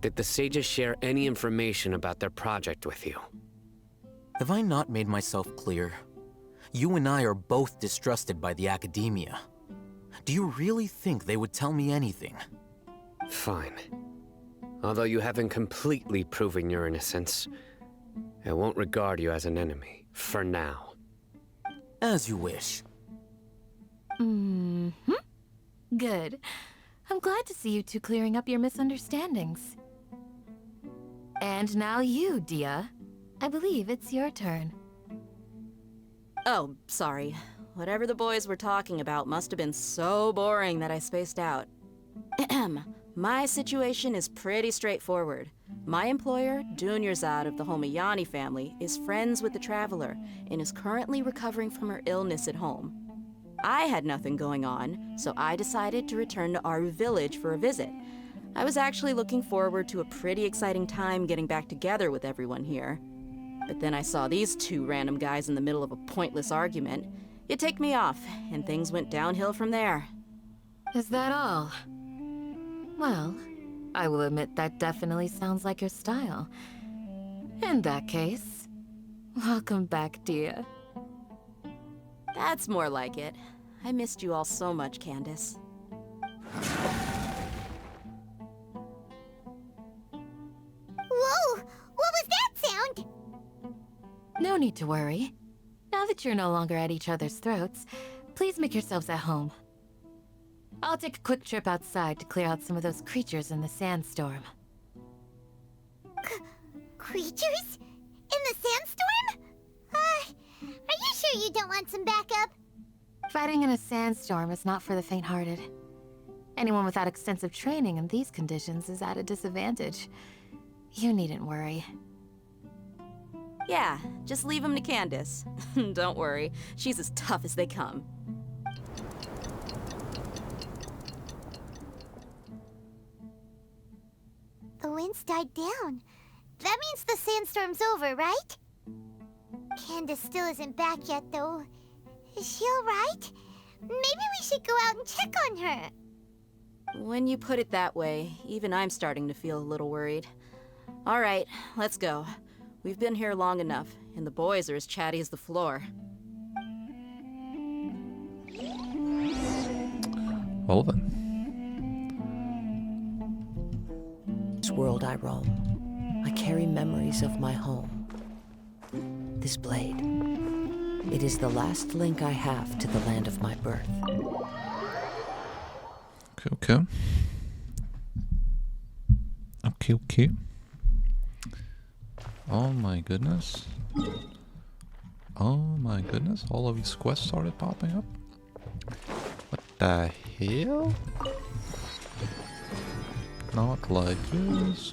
Did the sages share any information about their project with you? Have I not made myself clear? You and I are both distrusted by the Academia. Do you really think they would tell me anything? Fine. Although you haven't completely proven your innocence, I won't regard you as an enemy, for now. As you wish. Good. I'm glad to see you two clearing up your misunderstandings. And now you, Dia. I believe it's your turn. Oh, sorry. Whatever the boys were talking about must have been so boring that I spaced out. My situation is pretty straightforward. My employer, Dunyarzad of the Homayani family, is friends with the Traveler and is currently recovering from her illness at home. I had nothing going on, so I decided to return to Aru village for a visit. I was actually looking forward to a pretty exciting time getting back together with everyone here. But then I saw these two random guys in the middle of a pointless argument. It ticked me off, and things went downhill from there. Is that all? Well, I will admit that definitely sounds like your style. In that case, welcome back, Dia. That's more like it. I missed you all so much, Candace. Whoa! What was that sound? No need to worry. Now that you're no longer at each other's throats, Please make yourselves at home. I'll take a quick trip outside to clear out some of those creatures in the sandstorm. Creatures? In the sandstorm? Are you sure you don't want some backup? Fighting in a sandstorm is not for the faint-hearted. Anyone without extensive training in these conditions is at a disadvantage. You needn't worry. Yeah, just leave him to Candace. Don't worry, she's as tough as they come. The winds died down. That means the sandstorm's over, right? Candace still isn't back yet, though. Is she alright? Maybe we should go out and check on her. When you put it that way, even I'm starting to feel a little worried. All right, let's go. We've been here long enough, and the boys are as chatty as the floor. Well then. This world I roam, I carry memories of my home. This blade, it is the last link I have to the land of my birth. Okay. Okay. Oh my goodness. Oh my goodness, all of these quests started popping up. What the hell? Not like this.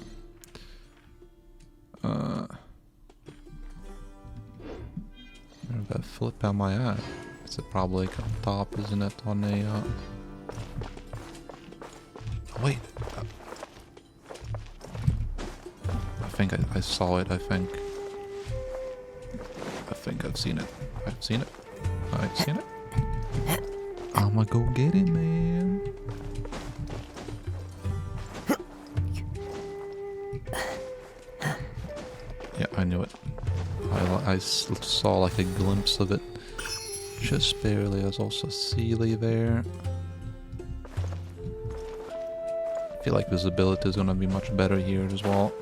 I'm gonna flip out my ad. It's probably like on top, isn't it? On a wait. I think I saw it. I think I've seen it. I've seen it. I've seen it. I'ma go get it, man. Yeah, I knew it. I saw like a glimpse of it. Just barely. There's also Sealy there. I feel like visibility is gonna be much better here as well.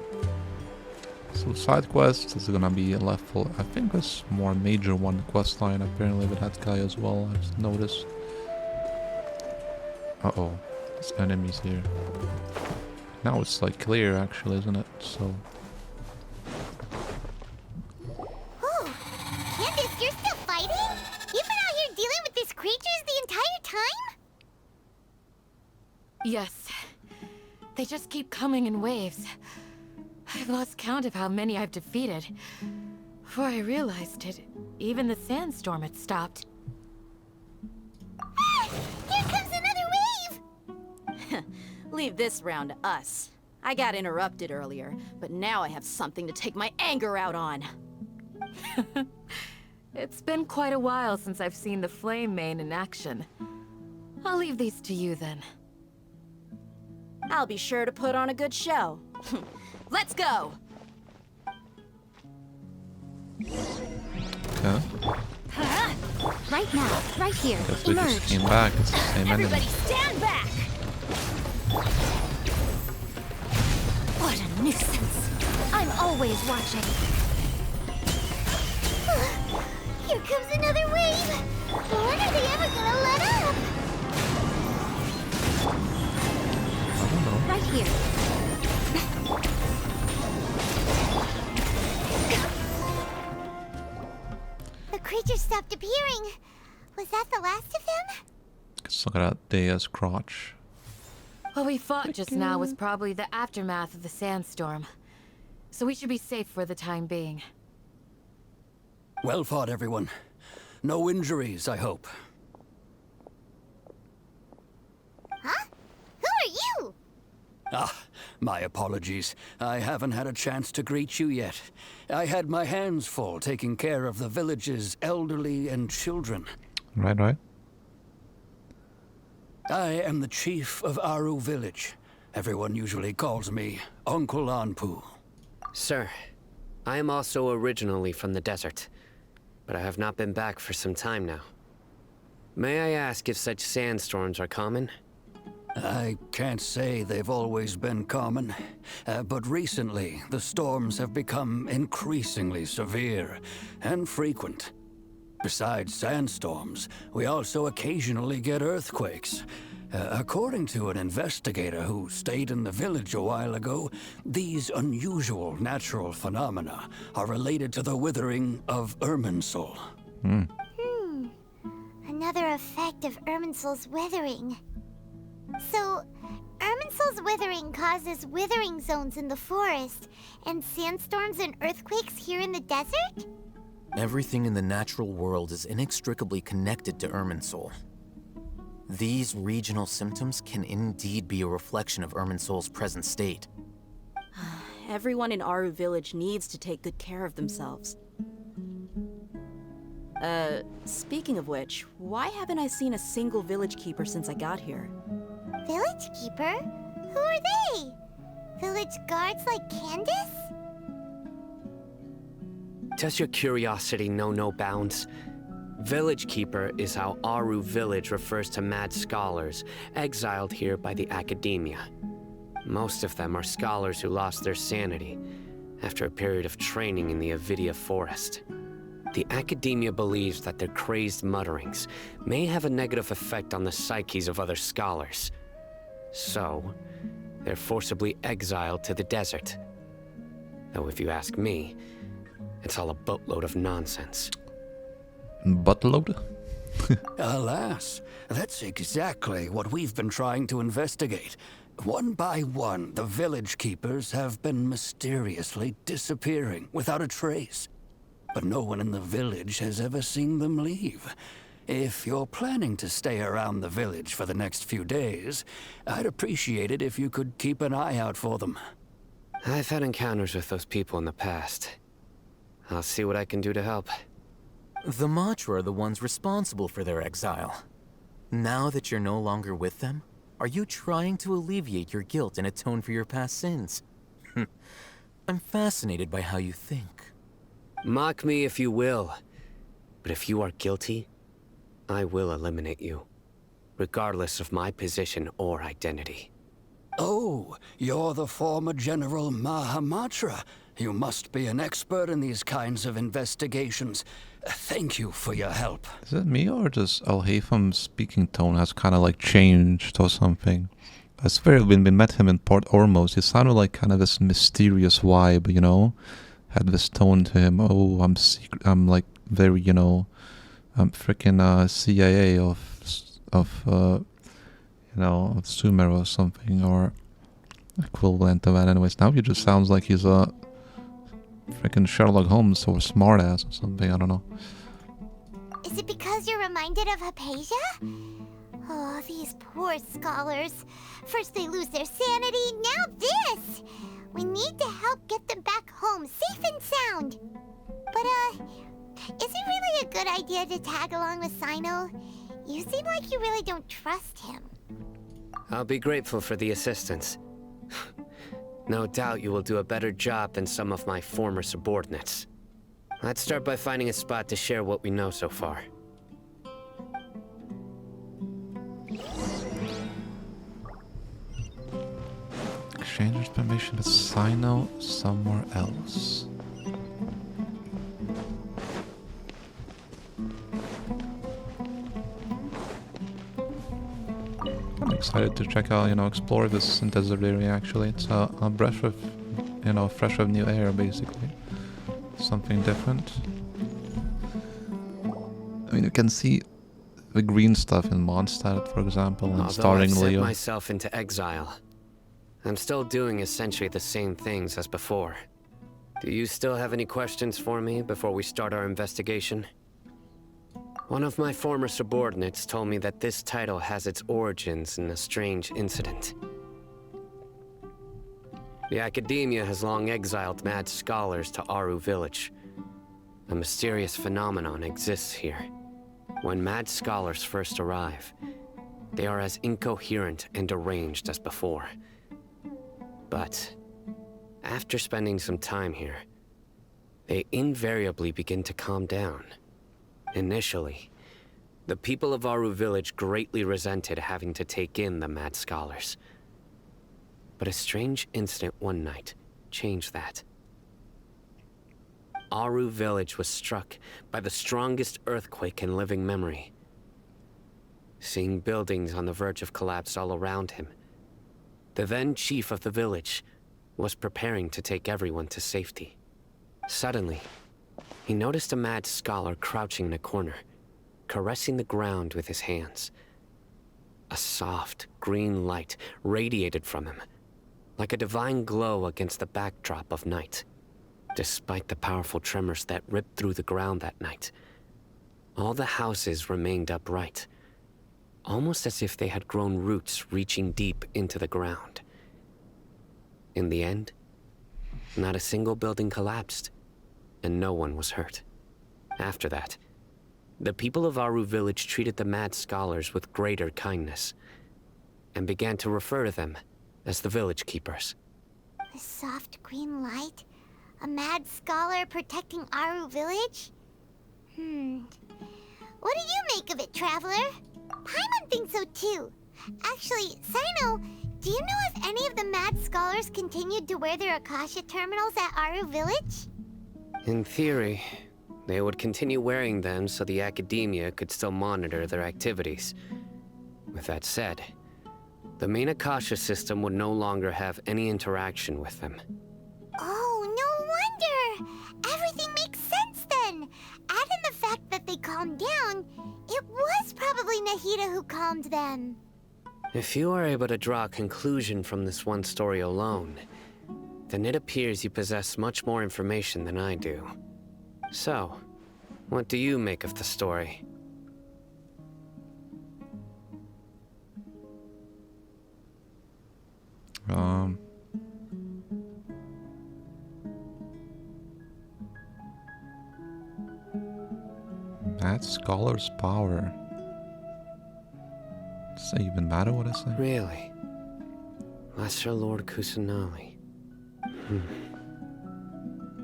So side quests is gonna be left full. I think there's more major one quest line apparently with that guy as well. I've noticed. Uh-oh, there's enemies here. Now it's like clear actually, isn't it? So. Oh, Candace, you're still fighting? You've been out here dealing with these creatures the entire time? Yes. They just keep coming in waves. I've lost count of how many I've defeated. Before I realized it, even the sandstorm had stopped. Ah, here comes another wave! Leave this round to us. I got interrupted earlier, but now I have something to take my anger out on. It's been quite a while since I've seen the Flame Mane in action. I'll leave these to you then. I'll be sure to put on a good show. Let's go! Okay. Right now, right here. Guess we just came back. It's the same enemy. Everybody stand back! What a nuisance. I'm always watching. Here comes another wave! When are they ever gonna let up? I don't know. Right here. The creatures stopped appearing. Was that the last of them? Let's look at that Dea's crotch. What we fought just now was probably the aftermath of the sandstorm. So we should be safe for the time being. Well fought, everyone. No injuries, I hope. Huh? Who are you? Ah, my apologies. I haven't had a chance to greet you yet. I had my hands full taking care of the village's elderly and children. Right. I am the chief of Aru village. Everyone usually calls me Uncle Anpu. Sir, I am also originally from the desert, but I have not been back for some time now. May I ask if such sandstorms are common? I can't say they've always been common, but recently the storms have become increasingly severe and frequent. Besides sandstorms, we also occasionally get earthquakes. According to an investigator who stayed in the village a while ago, these unusual natural phenomena are related to the withering of Irminsul. Another effect of Irminsul's withering. So, Irminsul's withering causes withering zones in the forest, and sandstorms and earthquakes here in the desert? Everything in the natural world is inextricably connected to Irminsul. These regional symptoms can indeed be a reflection of Irminsul's present state. Everyone in Aru Village needs to take good care of themselves. Speaking of which, why haven't I seen a single village keeper since I got here? Village keeper? Who are they? Village guards like Candace? Does your curiosity know no bounds? Village Keeper is how Aru Village refers to mad scholars exiled here by the Academia. Most of them are scholars who lost their sanity after a period of training in the Avidia Forest. The Academia believes that their crazed mutterings may have a negative effect on the psyches of other scholars. So, they're forcibly exiled to the desert. Though if you ask me, it's all a boatload of nonsense. Buttload? Alas, that's exactly what we've been trying to investigate. One by one, the village keepers have been mysteriously disappearing without a trace. But no one in the village has ever seen them leave. If you're planning to stay around the village for the next few days, I'd appreciate it if you could keep an eye out for them. I've had encounters with those people in the past. I'll see what I can do to help. The Matra are the ones responsible for their exile. Now that you're no longer with them, are you trying to alleviate your guilt and atone for your past sins? I'm fascinated by how you think. Mock me if you will, but if you are guilty, I will eliminate you, regardless of my position or identity. Oh, you're the former General Mahamatra. You must be an expert in these kinds of investigations. Thank you for your help. Is it me or does Al-Haytham's speaking tone has kind of like changed or something? I swear when we met him in Port Ormos, he sounded like kind of this mysterious vibe, you know? Had this tone to him. Oh, I'm like very, you know, I'm freaking CIA of you know, of Sumer or something, or equivalent of that. Anyways, now he just sounds like he's a freaking Sherlock Holmes or smartass or something. I don't know. Is it because you're reminded of Hypatia? Oh, these poor scholars. First they lose their sanity, now this! We need to help get them back home, safe and sound. But, is it really a good idea to tag along with Sino? You seem like you really don't trust him. I'll be grateful for the assistance. No doubt you will do a better job than some of my former subordinates. Let's start by finding a spot to share what we know so far. Exchange information with Sino somewhere else. I'm excited to check out, you know, explore this desert area. Actually, it's a breath of, you know, fresh of new air, basically. Something different. I mean, you can see the green stuff in Mondstadt, for example, and starting I've sent Leo. myself into exile, I'm still doing essentially the same things as before. Do you still have any questions for me before we start our investigation? One of my former subordinates told me that this title has its origins in a strange incident. The Academia has long exiled mad scholars to Aru Village. A mysterious phenomenon exists here. When mad scholars first arrive, they are as incoherent and deranged as before. But after spending some time here, they invariably begin to calm down. Initially, the people of Aru Village greatly resented having to take in the mad scholars. But a strange incident one night changed that. Aru village was struck by the strongest earthquake in living memory. Seeing buildings on the verge of collapse all around him, the then chief of the village was preparing to take everyone to safety. Suddenly, he noticed a mad scholar crouching in a corner, caressing the ground with his hands. A soft, green light radiated from him, like a divine glow against the backdrop of night. Despite the powerful tremors that ripped through the ground that night, all the houses remained upright, almost as if they had grown roots reaching deep into the ground. In the end, not a single building collapsed, and no one was hurt. After that, the people of Aru village treated the mad scholars with greater kindness, and began to refer to them as the village keepers. The soft green light? A mad scholar protecting Aru village? What do you make of it, Traveler? Paimon thinks so too. Actually, Sino, do you know if any of the mad scholars continued to wear their Akasha terminals at Aru village? In theory, they would continue wearing them so the academia could still monitor their activities. With that said, the main Akasha system would no longer have any interaction with them. Oh, no wonder! Everything makes sense then! Add in the fact that they calmed down, it was probably Nahida who calmed them. If you are able to draw a conclusion from this one story alone, then it appears you possess much more information than I do. So, what do you make of the story? Mad scholar's power. Does that even matter what I say? Really? Lesser Lord Kusanali.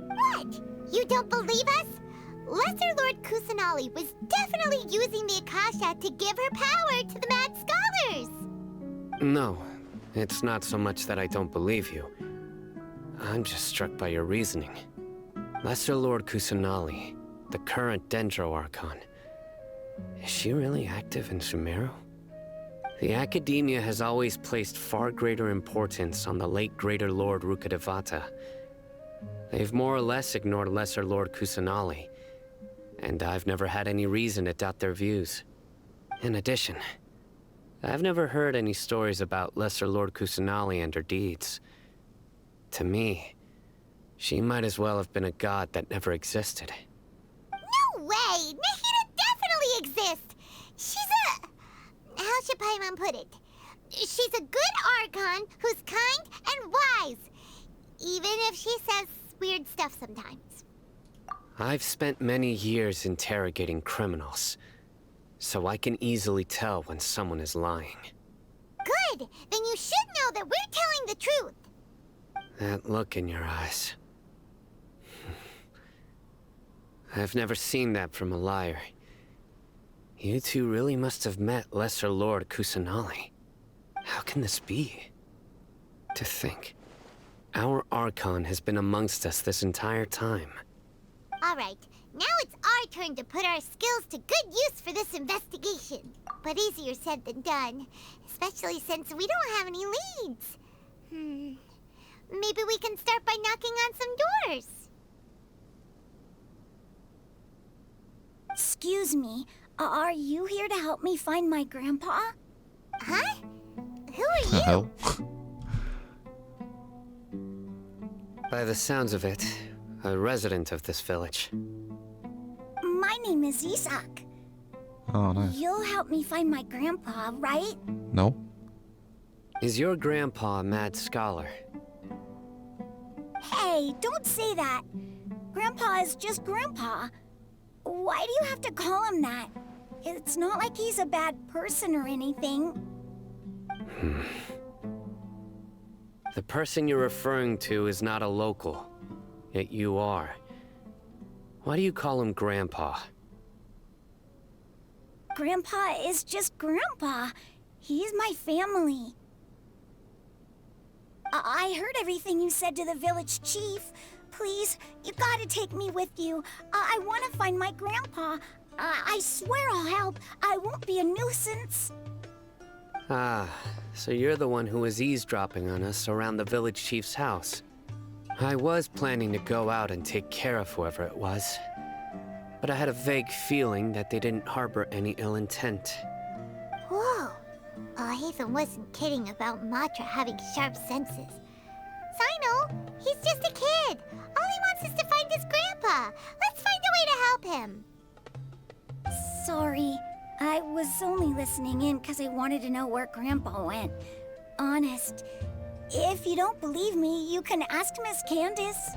What? You don't believe us? Lesser Lord Kusanali was definitely using the Akasha to give her power to the mad scholars! No, it's not so much that I don't believe you. I'm just struck by your reasoning. Lesser Lord Kusanali, the current Dendro Archon, is she really active in Sumeru? The Academia has always placed far greater importance on the late Greater Lord Rukkhadevata. They've more or less ignored Lesser Lord Kusanali, and I've never had any reason to doubt their views. In addition, I've never heard any stories about Lesser Lord Kusanali and her deeds. To me, she might as well have been a god that never existed. No way! Nahida definitely exists! She's a... How should Paimon put it? She's a good Archon who's kind and wise. Even if she says weird stuff sometimes. I've spent many years interrogating criminals, so I can easily tell when someone is lying. Good! Then you should know that we're telling the truth. That look in your eyes. I've never seen that from a liar. You two really must have met Lesser Lord Kusanali. How can this be? To think, our Archon has been amongst us this entire time. Alright, now it's our turn to put our skills to good use for this investigation. But easier said than done, especially since we don't have any leads. Maybe we can start by knocking on some doors. Excuse me, are you here to help me find my grandpa? Huh? Who are you? Hell. By the sounds of it, a resident of this village. My name is Isak. Oh, nice. You'll help me find my grandpa, right? No. Is your grandpa a mad scholar? Hey, don't say that. Grandpa is just Grandpa. Why do you have to call him that? It's not like he's a bad person or anything. The person you're referring to is not a local, yet you are. Why do you call him Grandpa? Grandpa is just Grandpa. He's my family. I heard everything you said to the village chief. Please, you gotta take me with you. I want to find my grandpa. I swear I'll help. I won't be a nuisance. Ah, so you're the one who was eavesdropping on us around the village chief's house. I was planning to go out and take care of whoever it was, but I had a vague feeling that they didn't harbor any ill intent. Whoa. Hatham wasn't kidding about Matra having sharp senses. Sino, he's just a kid. All he wants is to find his grandpa. Let's find a way to help him. Sorry, I was only listening in because I wanted to know where Grandpa went. Honest. If you don't believe me, you can ask Miss Candace.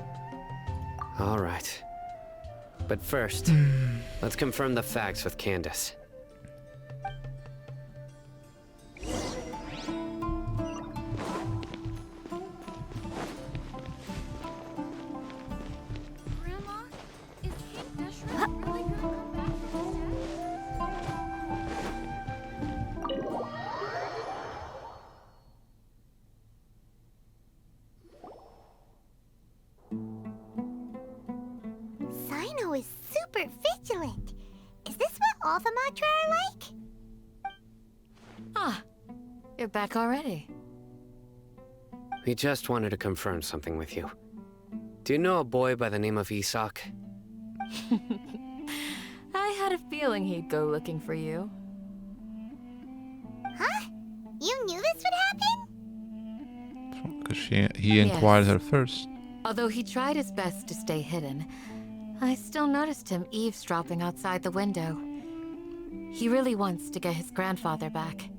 All right. But first, let's confirm the facts with Candace. Grandma, is King Deshret really gonna come back from his death? Sino is super vigilant. Is this what all the Matra are like? Ah, you're back already. We just wanted to confirm something with you. Do you know a boy by the name of Isak? I had a feeling he'd go looking for you. Huh? You knew this would happen? Because he inquired Yes. her first. Although he tried his best to stay hidden, I still noticed him eavesdropping outside the window. He really wants to get his grandfather back.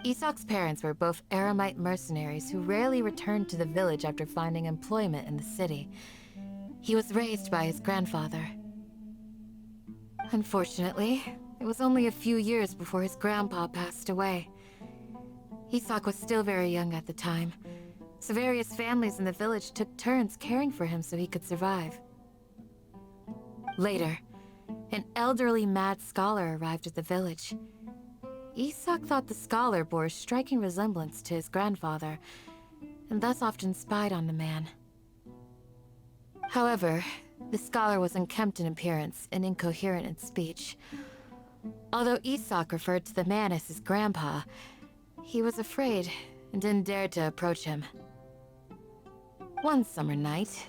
Isak's parents were both Eremite mercenaries who rarely returned to the village after finding employment in the city. He was raised by his grandfather. Unfortunately, it was only a few years before his grandpa passed away. Isak was still very young at the time, so various families in the village took turns caring for him so he could survive. Later, an elderly mad scholar arrived at the village. Isak thought the scholar bore a striking resemblance to his grandfather, and thus often spied on the man. However, the scholar was unkempt in appearance and incoherent in speech. Although Isak referred to the man as his grandpa, he was afraid and didn't dare to approach him. One summer night,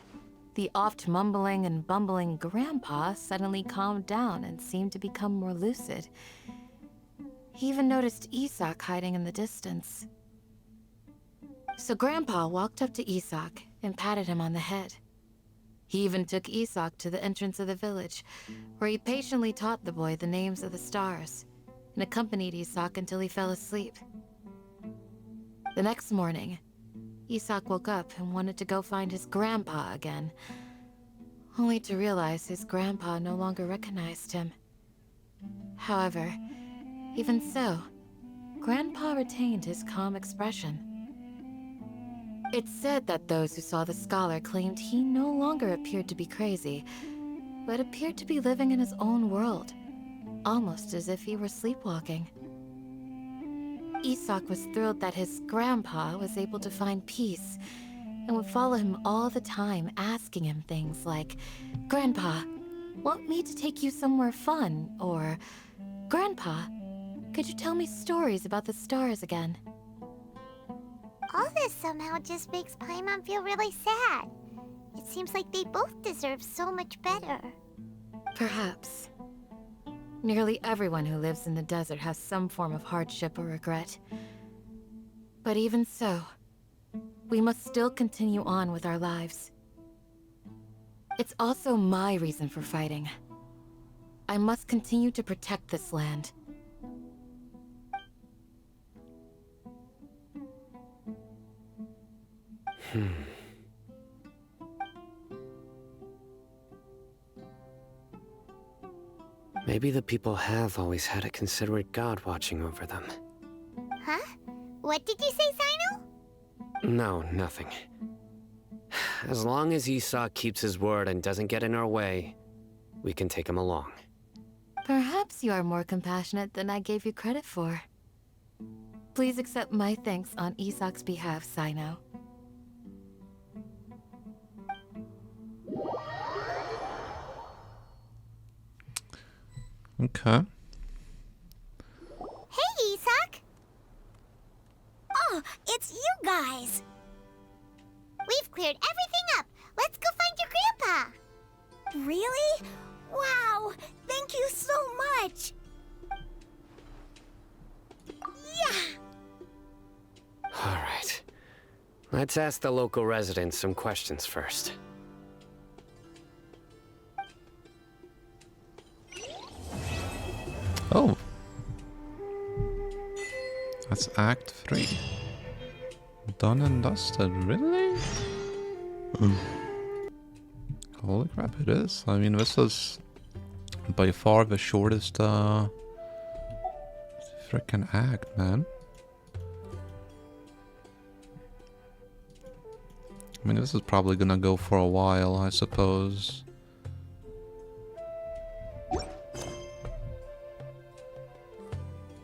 the oft mumbling and bumbling grandpa suddenly calmed down and seemed to become more lucid. He even noticed Isak hiding in the distance. So Grandpa walked up to Isak and patted him on the head. He even took Isak to the entrance of the village, where he patiently taught the boy the names of the stars, and accompanied Isak until he fell asleep. The next morning, Isak woke up and wanted to go find his grandpa again, only to realize his grandpa no longer recognized him. However, even so, Grandpa retained his calm expression. It's said that those who saw the scholar claimed he no longer appeared to be crazy, but appeared to be living in his own world, almost as if he were sleepwalking. Isak was thrilled that his grandpa was able to find peace, and would follow him all the time, asking him things like, "Grandpa, want me to take you somewhere fun?" Or, "Grandpa, could you tell me stories about the stars again?" All this somehow just makes Paimon feel really sad. It seems like they both deserve so much better. Perhaps. Nearly everyone who lives in the desert has some form of hardship or regret. But even so, we must still continue on with our lives. It's also my reason for fighting. I must continue to protect this land. Maybe the people have always had a considerate god watching over them. Huh? What did you say, Sino? No, nothing. As long as Isak keeps his word and doesn't get in our way, we can take him along. Perhaps you are more compassionate than I gave you credit for. Please accept my thanks on Isak's behalf, Sino. Okay. Hey, Isak! Oh, it's you guys! We've cleared everything up. Let's go find your grandpa. Really? Wow! Thank you so much! Yeah! Alright. Let's ask the local residents some questions first. Oh. That's Act 3. Done and dusted, really? Holy crap, it is. I mean, this is by far the shortest frickin' act, man. I mean, this is probably gonna go for a while, I suppose.